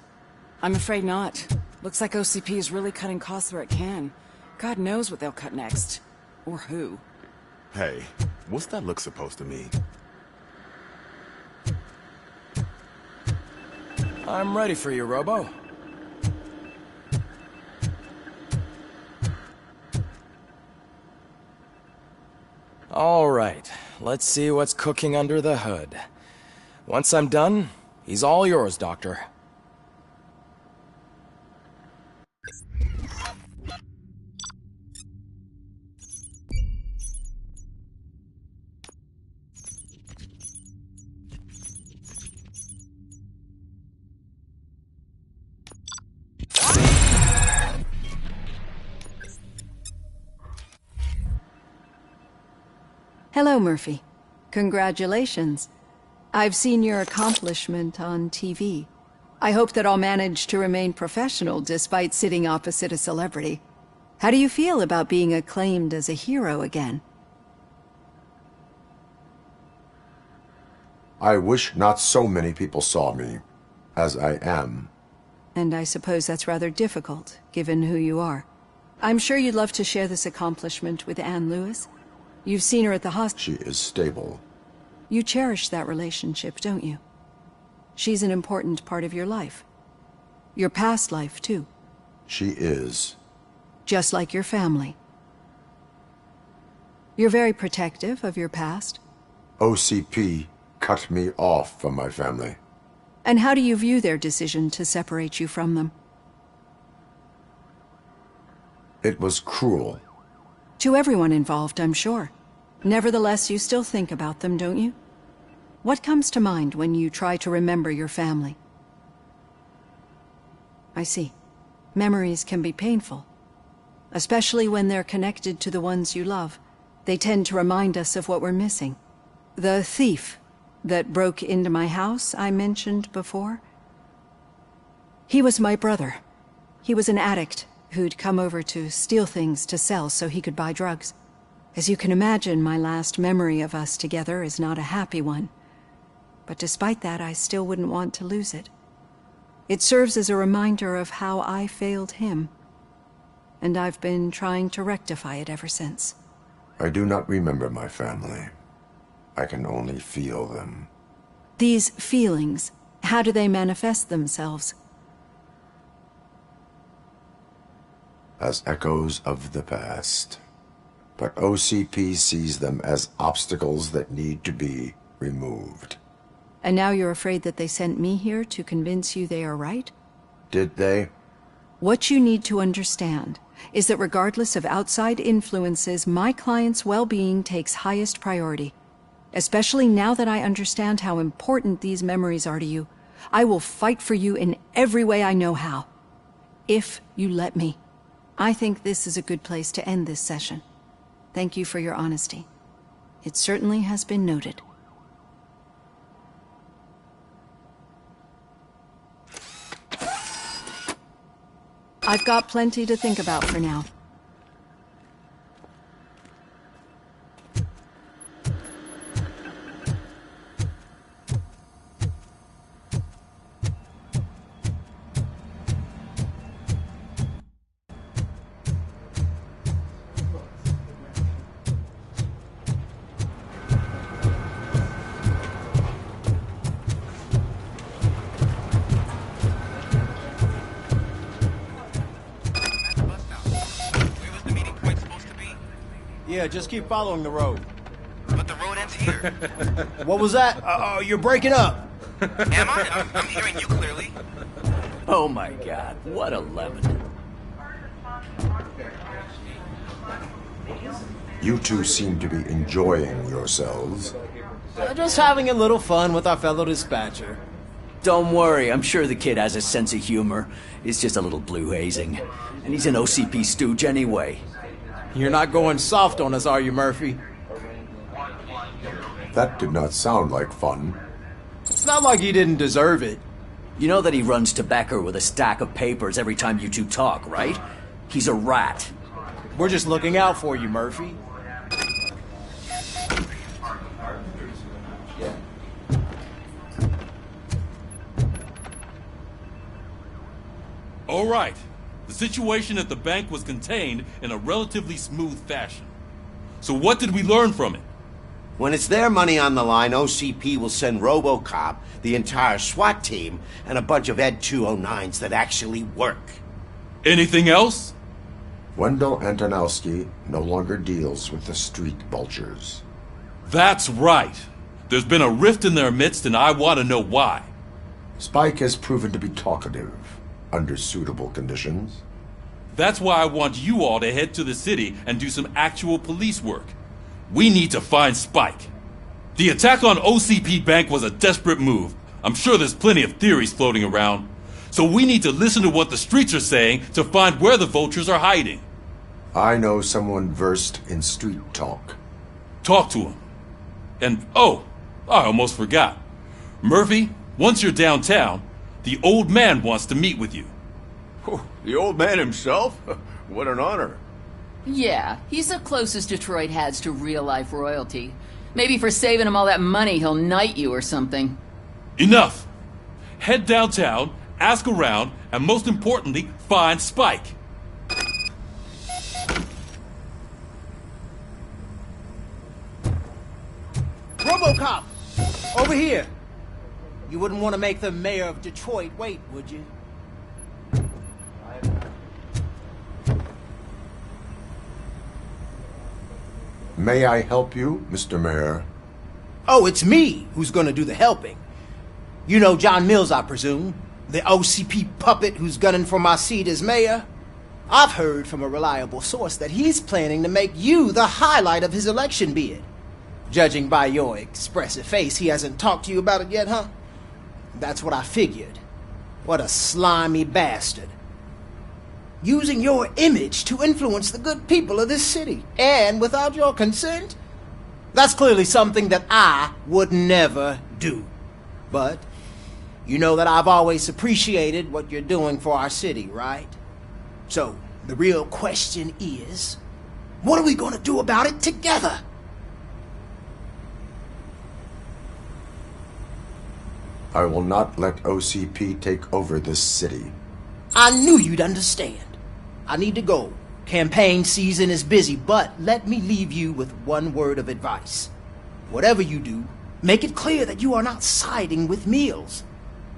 I'm afraid not. Looks like OCP is really cutting costs where it can. God knows what they'll cut next. Or who. Hey, what's that look supposed to mean? I'm ready for you, Robo. All right, let's see what's cooking under the hood. Once I'm done, He's all yours, Doctor. Hello, Murphy. Congratulations. I've seen your accomplishment on TV. I hope that I'll manage to remain professional despite sitting opposite a celebrity. How do you feel about being acclaimed as a hero again? I wish not so many people saw me as I am. And I suppose that's rather difficult, given who you are. I'm sure you'd love to share this accomplishment with Anne Lewis. You've seen her at the hospital. She is stable. You cherish that relationship, don't you? She's an important part of your life. Your past life, too. She is. Just like your family. You're very protective of your past. OCP cut me off from my family. And how do you view their decision to separate you from them? It was cruel. To everyone involved, I'm sure. Nevertheless, you still think about them, don't you? What comes to mind when you try to remember your family? I see. Memories can be painful. Especially when they're connected to the ones you love. They tend to remind us of what we're missing. The thief that broke into my house I mentioned before? He was my brother. He was an addict who'd come over to steal things to sell so he could buy drugs. As you can imagine, my last memory of us together is not a happy one. But despite that, I still wouldn't want to lose it. It serves as a reminder of how I failed him. And I've been trying to rectify it ever since. I do not remember my family. I can only feel them. These feelings, how do they manifest themselves? As echoes of the past. But OCP sees them as obstacles that need to be removed. And now you're afraid that they sent me here to convince you they are right? Did they? What you need to understand is that regardless of outside influences, my client's well-being takes highest priority. Especially now that I understand how important these memories are to you. I will fight for you in every way I know how. If you let me. I think this is a good place to end this session. Thank you for your honesty. It certainly has been noted. I've got plenty to think about for now. Yeah, just keep following the road. But the road ends here. What was that? You're breaking up. Am I? I'm hearing you clearly. Oh my god, what a lemon. You two seem to be enjoying yourselves. Just having a little fun with our fellow dispatcher. Don't worry, I'm sure the kid has a sense of humor. It's just a little blue hazing. And he's an OCP stooge anyway. You're not going soft on us, are you, Murphy? That did not sound like fun. It's not like he didn't deserve it. You know that he runs to Becker with a stack of papers every time you two talk, right? He's a rat. We're just looking out for you, Murphy. All right. The situation at the bank was contained in a relatively smooth fashion. So what did we learn from it? When it's their money on the line, OCP will send RoboCop, the entire SWAT team, and a bunch of Ed 209s that actually work. Anything else? Wendell Antonowski no longer deals with the street vultures. That's right. There's been a rift in their midst, and I want to know why. Spike has proven to be talkative under suitable conditions. That's why I want you all to head to the city and do some actual police work. We need to find Spike. The attack on OCP Bank was a desperate move. I'm sure there's plenty of theories floating around. So we need to listen to what the streets are saying to find where the vultures are hiding. I know someone versed in street talk. Talk to him. And, oh, I almost forgot. Murphy, once you're downtown, the old man wants to meet with you. Oh, the old man himself? What an honor. Yeah, he's the closest Detroit has to real-life royalty. Maybe for saving him all that money, he'll knight you or something. Enough! Head downtown, ask around, and most importantly, find Spike. RoboCop! Over here! You wouldn't want to make the mayor of Detroit wait, would you? May I help you, Mr. Mayor? Oh, it's me who's gonna do the helping. You know John Mills, I presume? The OCP puppet who's gunning for my seat as mayor? I've heard from a reliable source that he's planning to make you the highlight of his election bid. Judging by your expressive face, he hasn't talked to you about it yet, huh? That's what I figured. What a slimy bastard. Using your image to influence the good people of this city, and without your consent? That's clearly something that I would never do. But you know that I've always appreciated what you're doing for our city, right? So, the real question is, what are we going to do about it together? I will not let OCP take over this city. I knew you'd understand. I need to go. Campaign season is busy, but let me leave you with one word of advice. Whatever you do, make it clear that you are not siding with Mills.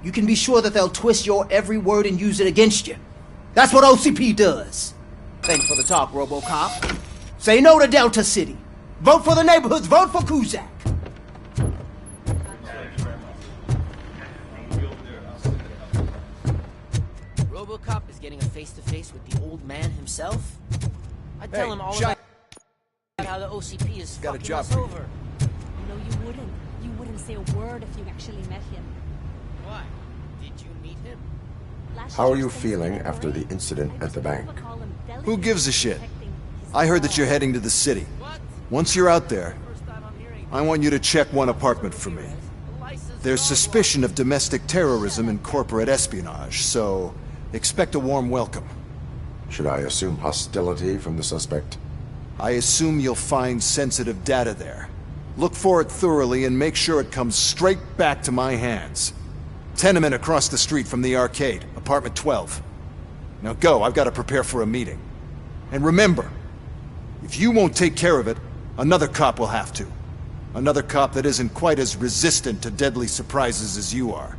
You can be sure that they'll twist your every word and use it against you. That's what OCP does. Thanks for the talk, RoboCop. Say no to Delta City. Vote for the neighborhoods. Vote for Kuzak. RoboCop is getting a face-to-face with the old man himself? I'd tell him all Shine. about how the OCP is Got a fucking job us for you. over. No, you wouldn't. You wouldn't say a word if you actually met him. Why? Did you meet him? How are you feeling after the incident at the bank? Who gives a shit? I heard that you're heading to the city. Once you're out there, I want you to check one apartment for me. There's suspicion of domestic terrorism and corporate espionage, so expect a warm welcome. Should I assume hostility from the suspect? I assume you'll find sensitive data there. Look for it thoroughly and make sure it comes straight back to my hands. Tenement across the street from the arcade, apartment 12. Now go, I've got to prepare for a meeting. And remember, if you won't take care of it, another cop will have to. Another cop that isn't quite as resistant to deadly surprises as you are.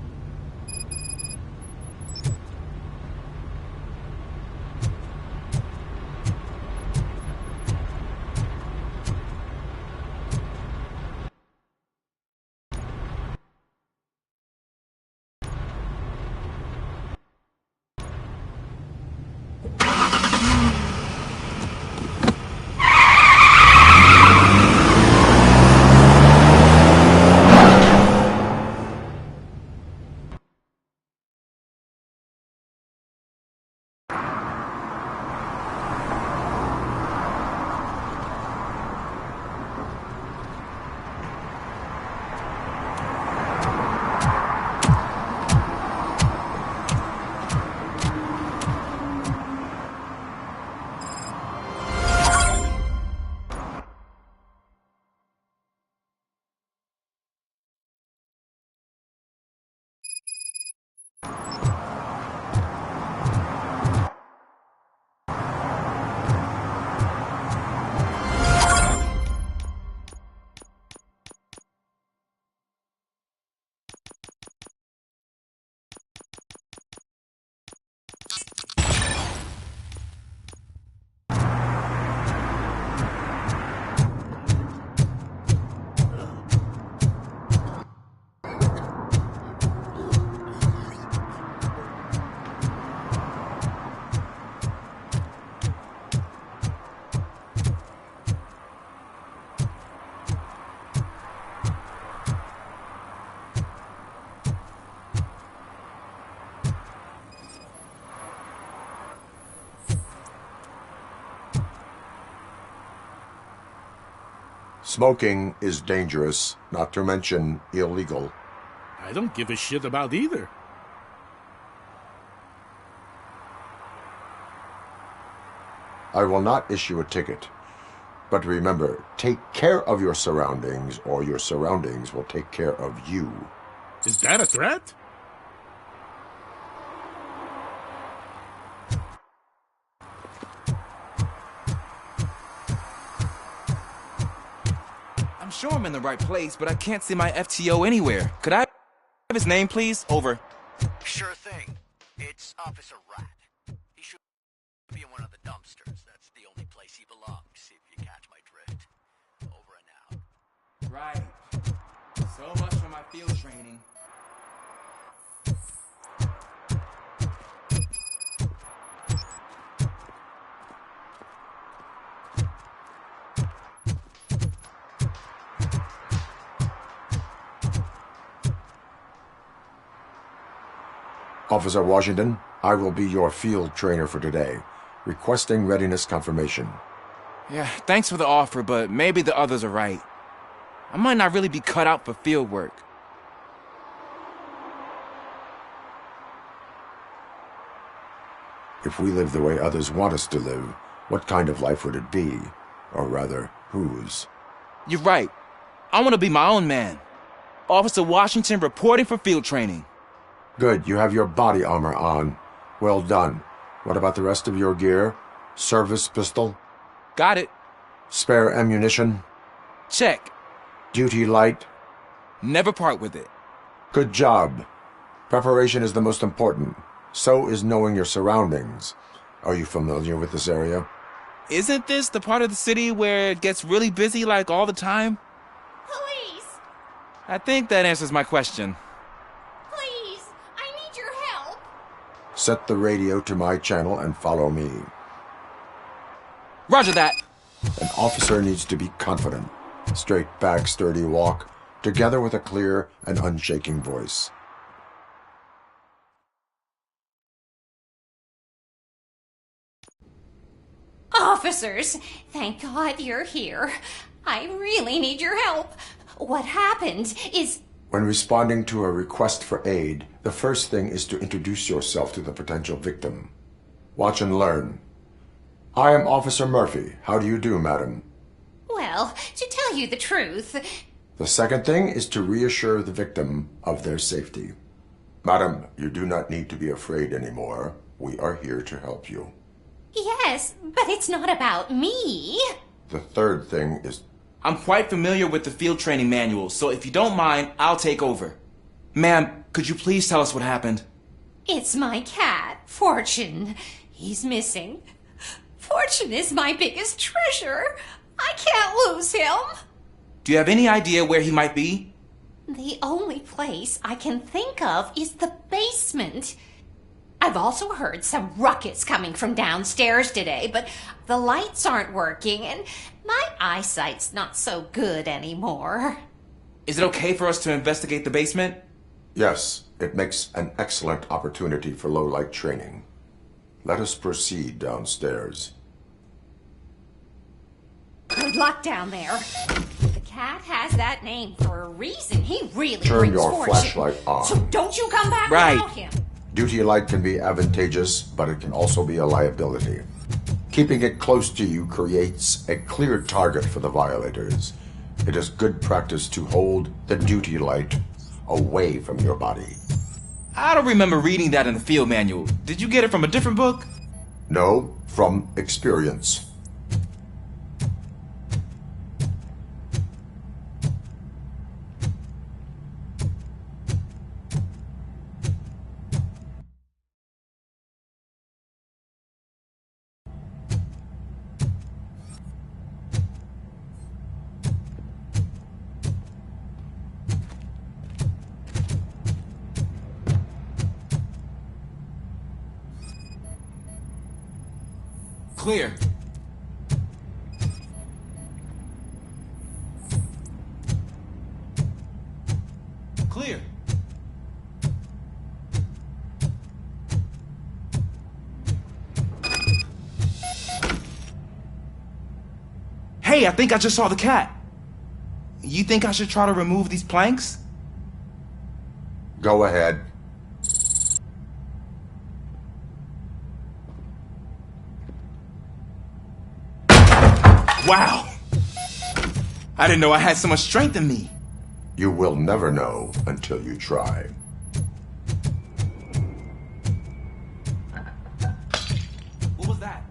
Smoking is dangerous, not to mention illegal. I don't give a shit about either. I will not issue a ticket. But remember, take care of your surroundings, or your surroundings will take care of you. Is that a threat? I'm sure I'm in the right place, but I can't see my FTO anywhere. Could I have his name, please? Over. Sure thing. It's Officer Rat. He should be in one of the dumpsters. That's the only place he belongs, if you catch my drift. Over and out. Right. So much for my field training. Officer Washington, I will be your field trainer for today. Requesting readiness confirmation. Yeah, thanks for the offer, but maybe the others are right. I might not really be cut out for field work. If we live the way others want us to live, what kind of life would it be? Or rather, whose? You're right. I want to be my own man. Officer Washington reporting for field training. Good, you have your body armor on. Well done. What about the rest of your gear? Service pistol? Got it. Spare ammunition? Check. Duty light? Never part with it. Good job. Preparation is the most important. So is knowing your surroundings. Are you familiar with this area? Isn't this the part of the city where it gets really busy like all the time? Police! I think that answers my question. Please! I need your help! Set the radio to my channel and follow me. Roger that. An officer needs to be confident. Straight back, sturdy walk, together with a clear and unshaking voice. Officers, thank God you're here. I really need your help. What happened is... When responding to a request for aid, the first thing is to introduce yourself to the potential victim. Watch and learn. I am Officer Murphy. How do you do, madam? Well, to tell you the truth... The second thing is to reassure the victim of their safety. Madam, you do not need to be afraid anymore. We are here to help you. Yes, but it's not about me. The third thing is... I'm quite familiar with the field training manual, so if you don't mind, I'll take over. Ma'am, could you please tell us what happened? It's my cat, Fortune. He's missing. Fortune is my biggest treasure. I can't lose him. Do you have any idea where he might be? The only place I can think of is the basement. I've also heard some ruckus coming from downstairs today, but the lights aren't working and my eyesight's not so good anymore. Is it okay for us to investigate the basement? Yes, it makes an excellent opportunity for low-light training. Let us proceed downstairs. Good luck down there. The cat has that name for a reason. He really Turn brings your fortune. flashlight on. So don't you come back Right. without him. Duty light can be advantageous, but it can also be a liability. Keeping it close to you creates a clear target for the violators. It is good practice to hold the duty light away from your body. I don't remember reading that in the field manual. Did you get it from a different book? No, from experience. Clear. Clear. Hey, I think I just saw the cat. You think I should try to remove these planks? Go ahead. Wow! I didn't know I had so much strength in me. You will never know until you try. What was that?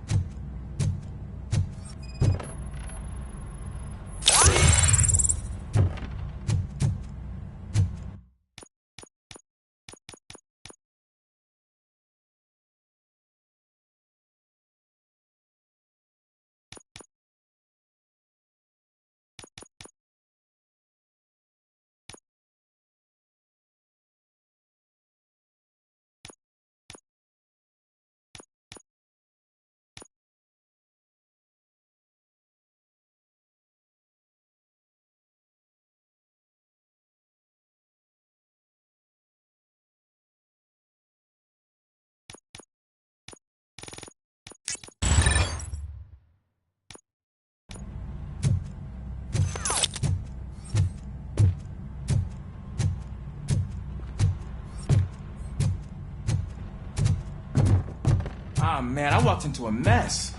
Ah, man, I walked into a mess.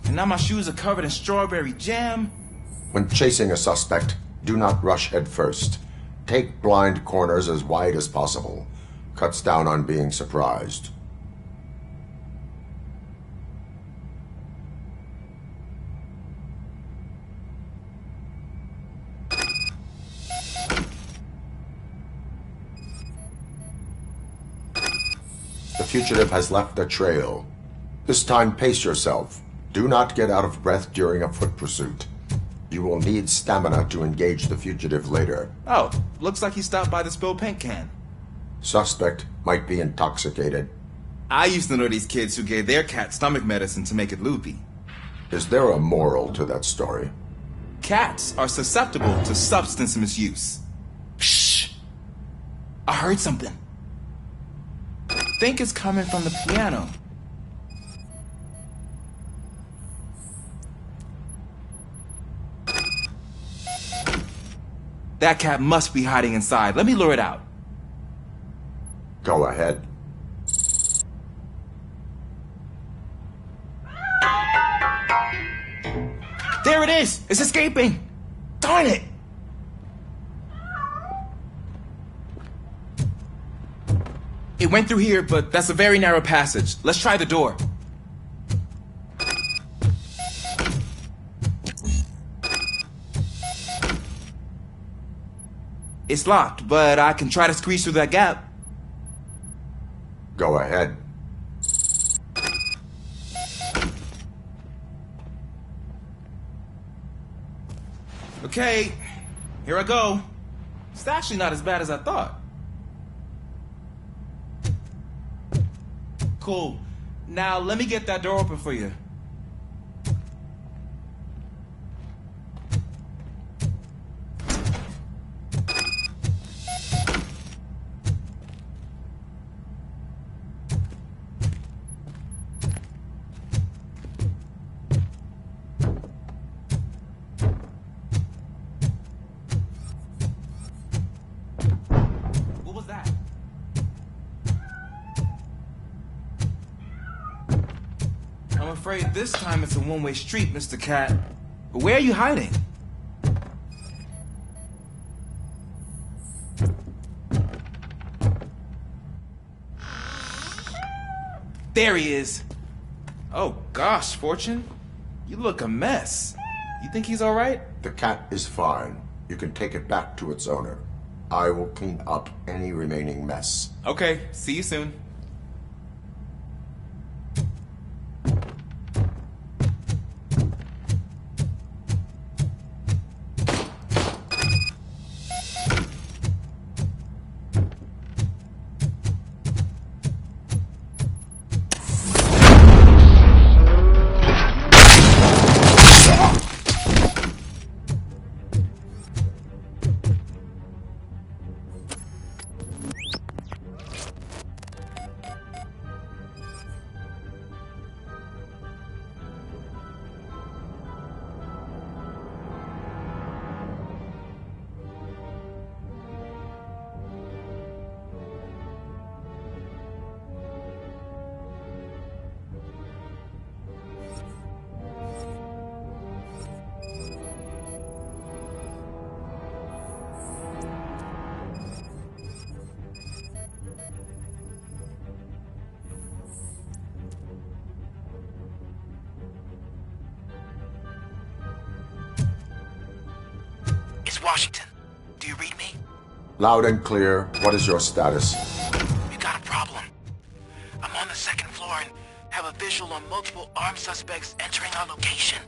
And now my shoes are covered in strawberry jam. When chasing a suspect, do not rush head first. Take blind corners as wide as possible. Cuts down on being surprised. The fugitive has left a trail. This time, pace yourself. Do not get out of breath during a foot pursuit. You will need stamina to engage the fugitive later. Oh, looks like he stopped by the spilled paint can. Suspect might be intoxicated. I used to know these kids who gave their cat stomach medicine to make it loopy. Is there a moral to that story? Cats are susceptible to substance misuse. Shh! I heard something. I think it's coming from the piano. That cat must be hiding inside. Let me lure it out. Go ahead. There it is! It's escaping! Darn it! It went through here, but that's a very narrow passage. Let's try the door. It's locked, but I can try to squeeze through that gap. Go ahead. Okay, here I go. It's actually not as bad as I thought. Cool. Now let me get that door open for you. I'm afraid this time it's a one-way street, Mr. Cat. But where are you hiding? There he is. Oh gosh, Fortune. You look a mess. You think he's all right? The cat is fine. You can take it back to its owner. I will clean up any remaining mess. Okay, see you soon. Washington. Do you read me? Loud and clear. What is your status? We got a problem. I'm on the second floor and have a visual on multiple armed suspects entering our location.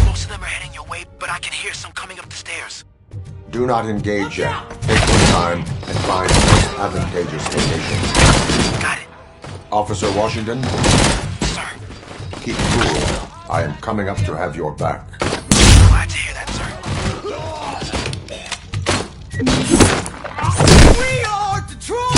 Most of them are heading your way, but I can hear some coming up the stairs. Do not engage yet. Take your time and find the most advantageous location. Got it. Officer Washington? Sir. Keep cool. I am coming up to have your back. Glad to hear that, sir. We are Detroit!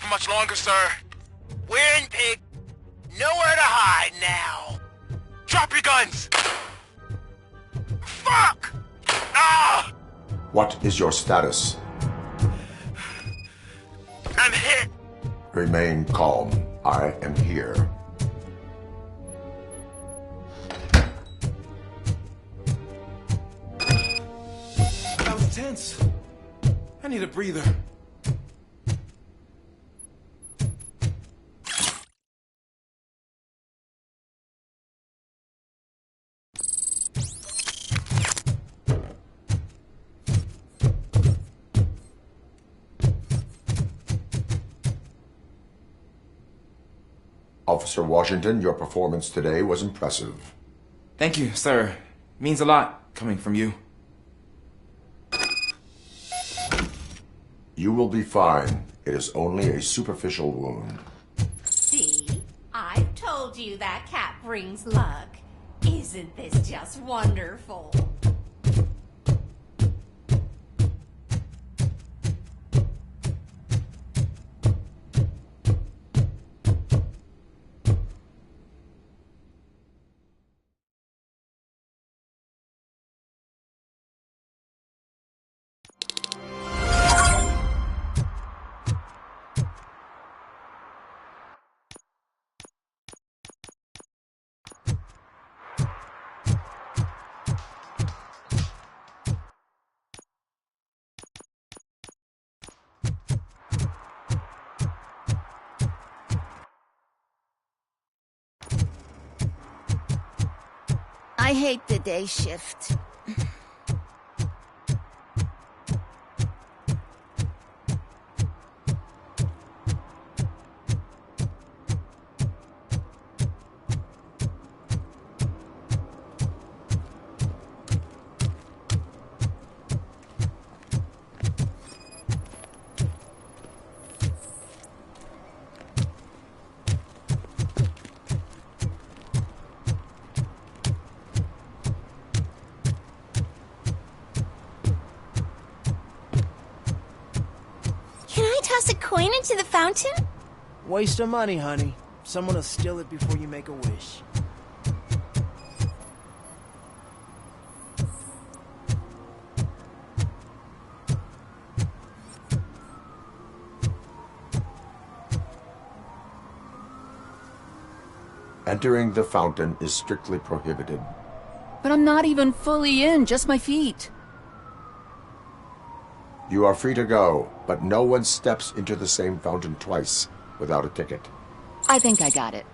Much longer, sir. We're in Pig. Nowhere to hide now. Drop your guns. Fuck! Ah! What is your status? I'm hit. Remain calm. I am here. That was tense. I need a breather. Officer Washington, your performance today was impressive. Thank you, sir. Means a lot coming from you. You will be fine. It is only a superficial wound. See? I've told you that cat brings luck. Isn't this just wonderful? I hate the day shift. Toss a coin into the fountain? Waste of money, honey. Someone will steal it before you make a wish. Entering the fountain is strictly prohibited. But I'm not even fully in, just my feet. You are free to go, but no one steps into the same fountain twice without a ticket. I think I got it.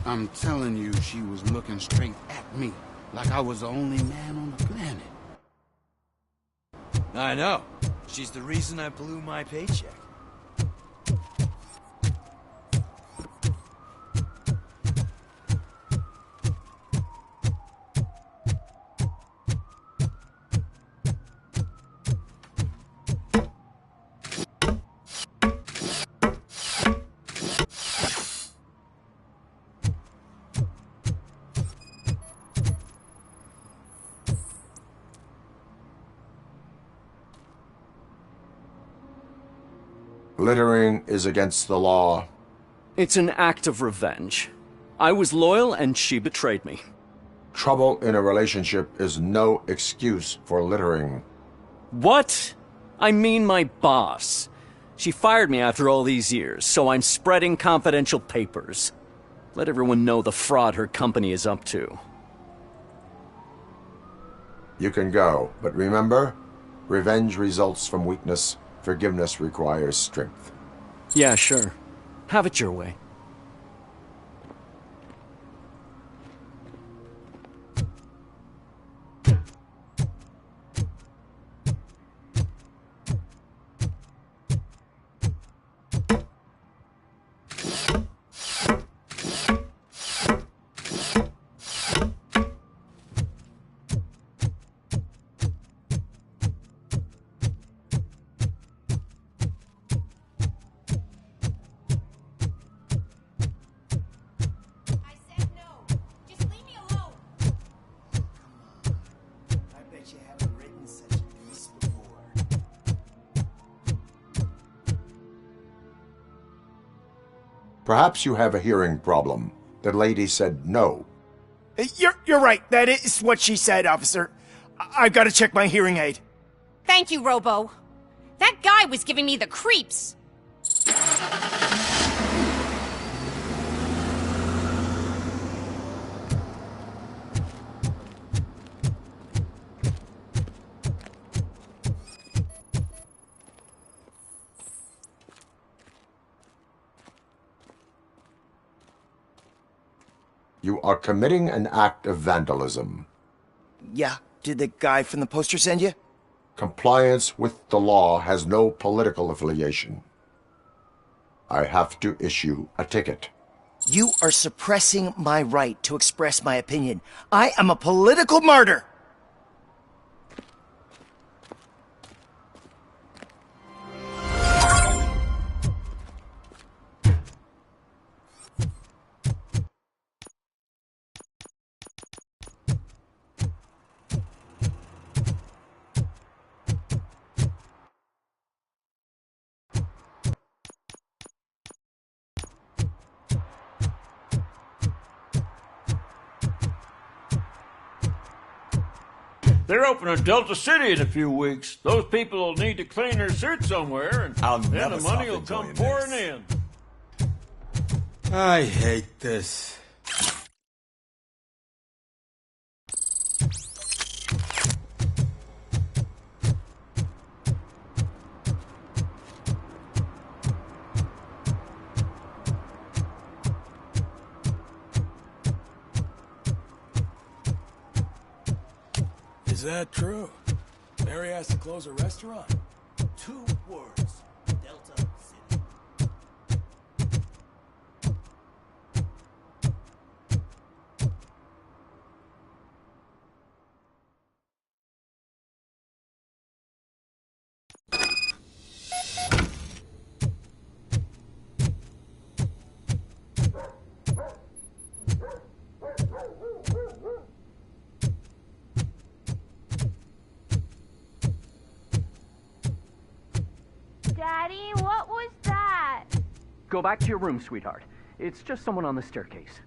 I'm telling you, she was looking straight at me, like I was the only man on the planet. I know. She's the reason I blew my paycheck. Littering is against the law. It's an act of revenge. I was loyal and she betrayed me. Trouble in a relationship is no excuse for littering. What? I mean my boss. She fired me after all these years, so I'm spreading confidential papers. Let everyone know the fraud her company is up to. You can go, but remember, revenge results from weakness. Forgiveness requires strength. Yeah, sure. Have it your way. Perhaps you have a hearing problem. The lady said no. You're right. That is what she said, officer. I've got to check my hearing aid. Thank you, Robo. That guy was giving me the creeps. You are committing an act of vandalism. Yeah, did the guy from the poster send you? Compliance with the law has no political affiliation. I have to issue a ticket. You are suppressing my right to express my opinion. I am a political martyr! They're opening Delta City in a few weeks. Those people will need to clean their suits somewhere, and then the money will come pouring in. I hate this. Is that true? Mary has to close a restaurant? 2 words. Delta City. Daddy, what was that? Go back to your room, sweetheart. It's just someone on the staircase.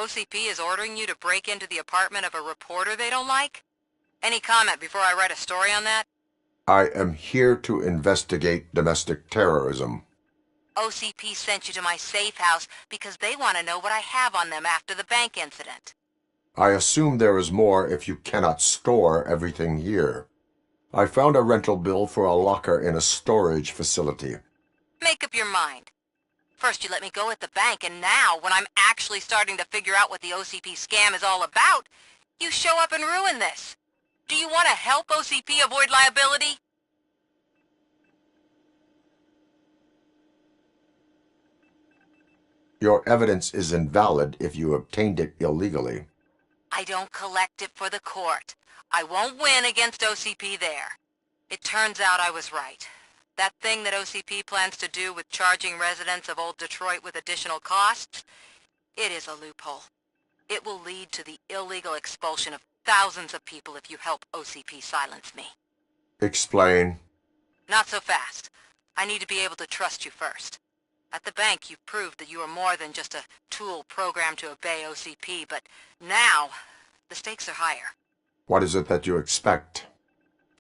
OCP is ordering you to break into the apartment of a reporter they don't like? Any comment before I write a story on that? I am here to investigate domestic terrorism. OCP sent you to my safe house because they want to know what I have on them after the bank incident. I assume there is more if you cannot store everything here. I found a rental bill for a locker in a storage facility. Make up your mind. First you let me go at the bank, and now, when I'm actually starting to figure out what the OCP scam is all about, you show up and ruin this. Do you want to help OCP avoid liability? Your evidence is invalid if you obtained it illegally. I don't collect it for the court. I won't win against OCP there. It turns out I was right. That thing that OCP plans to do with charging residents of Old Detroit with additional costs, it is a loophole. It will lead to the illegal expulsion of thousands of people if you help OCP silence me. Explain. Not so fast. I need to be able to trust you first. At the bank, you've proved that you are more than just a tool programmed to obey OCP, but now, the stakes are higher. What is it that you expect?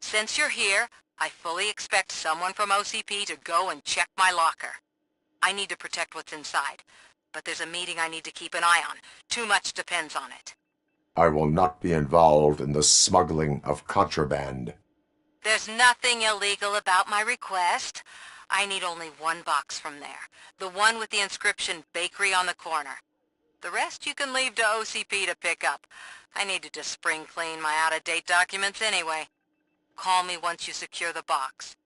Since you're here, I fully expect someone from OCP to go and check my locker. I need to protect what's inside, but there's a meeting I need to keep an eye on. Too much depends on it. I will not be involved in the smuggling of contraband. There's nothing illegal about my request. I need only one box from there. The one with the inscription Bakery on the corner. The rest you can leave to OCP to pick up. I needed to spring clean my out-of-date documents anyway. Call me once you secure the box.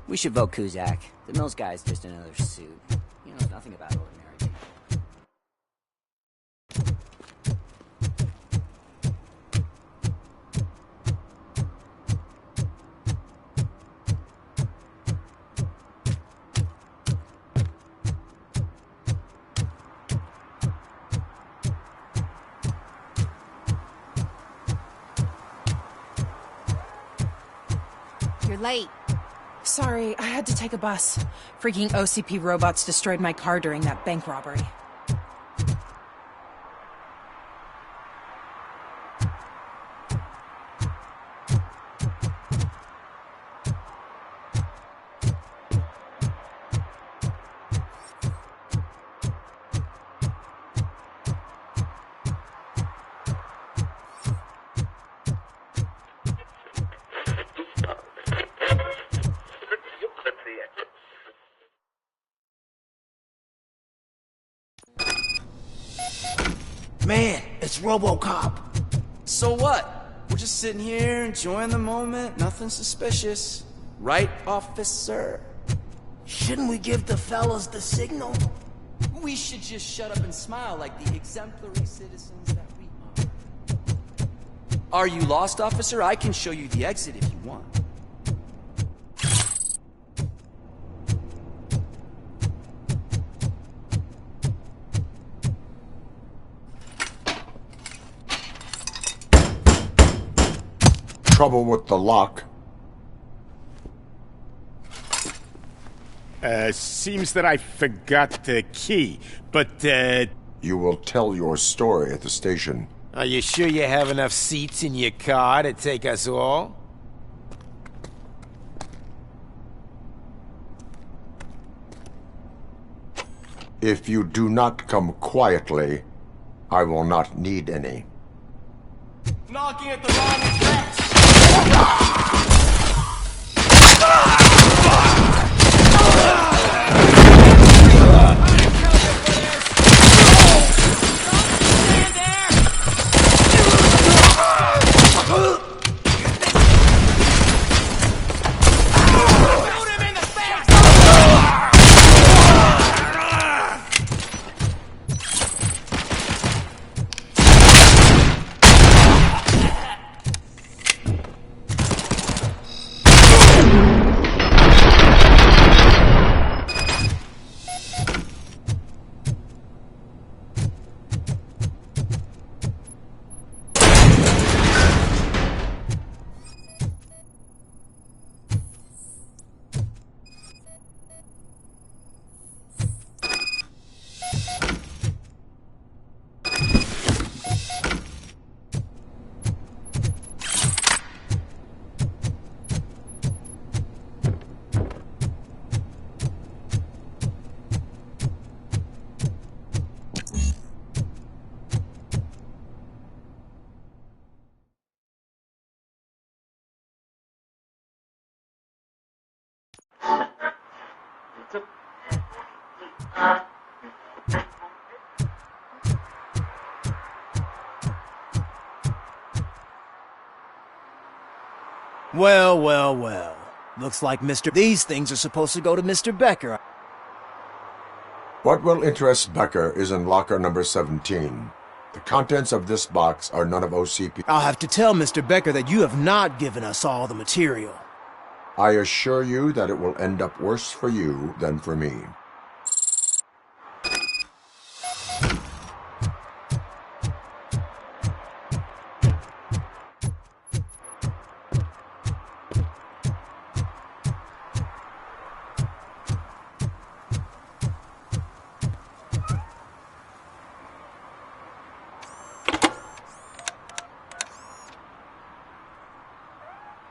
We should vote Kuzak. The Mills guy's just another suit. He knows nothing about ordinary people. You're late. Sorry, I had to take a bus. Freaking OCP robots destroyed my car during that bank robbery. It's RoboCop. So what? We're just sitting here enjoying the moment, nothing suspicious. Right, officer? Shouldn't we give the fellas the signal? We should just shut up and smile like the exemplary citizens that we are. Are you lost, officer? I can show you the exit if you want. Trouble with the lock. Seems that I forgot the key, but, You will tell your story at the station. Are you sure you have enough seats in your car to take us all? If you do not come quietly, I will not need any. Knocking at the wrong address! Well, well, well. Looks like these things are supposed to go to Mr. Becker. What will interest Becker is in locker number 17. The contents of this box are none of OCP. I'll have to tell Mr. Becker that you have not given us all the material. I assure you that it will end up worse for you than for me.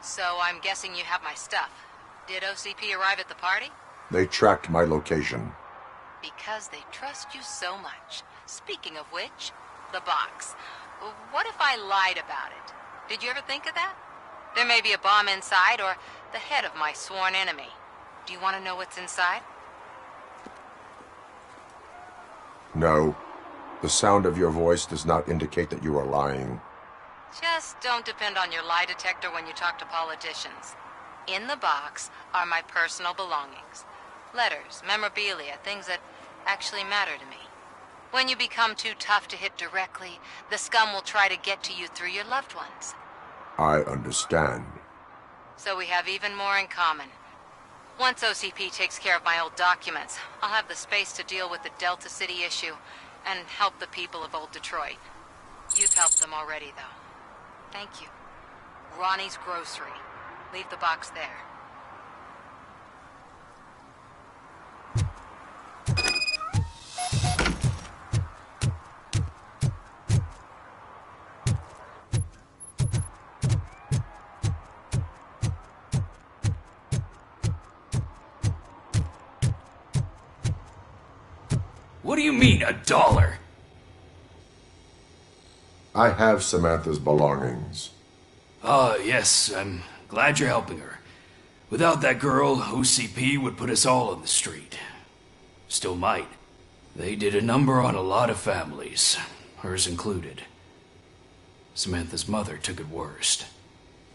So I'm guessing you have my stuff. Did OCP arrive at the party? They tracked my location. Because they trust you so much. Speaking of which, the box. What if I lied about it? Did you ever think of that? There may be a bomb inside or the head of my sworn enemy. Do you want to know what's inside? No. The sound of your voice does not indicate that you are lying. Just don't depend on your lie detector when you talk to politicians. In the box are my personal belongings. Letters, memorabilia, things that actually matter to me. When you become too tough to hit directly, the scum will try to get to you through your loved ones. I understand. So we have even more in common. Once OCP takes care of my old documents, I'll have the space to deal with the Delta City issue and help the people of Old Detroit. You've helped them already, though. Thank you. Ronnie's Grocery. Leave the box there. What do you mean, $1? I have Samantha's belongings. Yes, I'm glad you're helping her. Without that girl, OCP would put us all on the street. Still might. They did a number on a lot of families, hers included. Samantha's mother took it worst.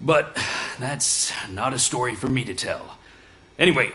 But that's not a story for me to tell. Anyway,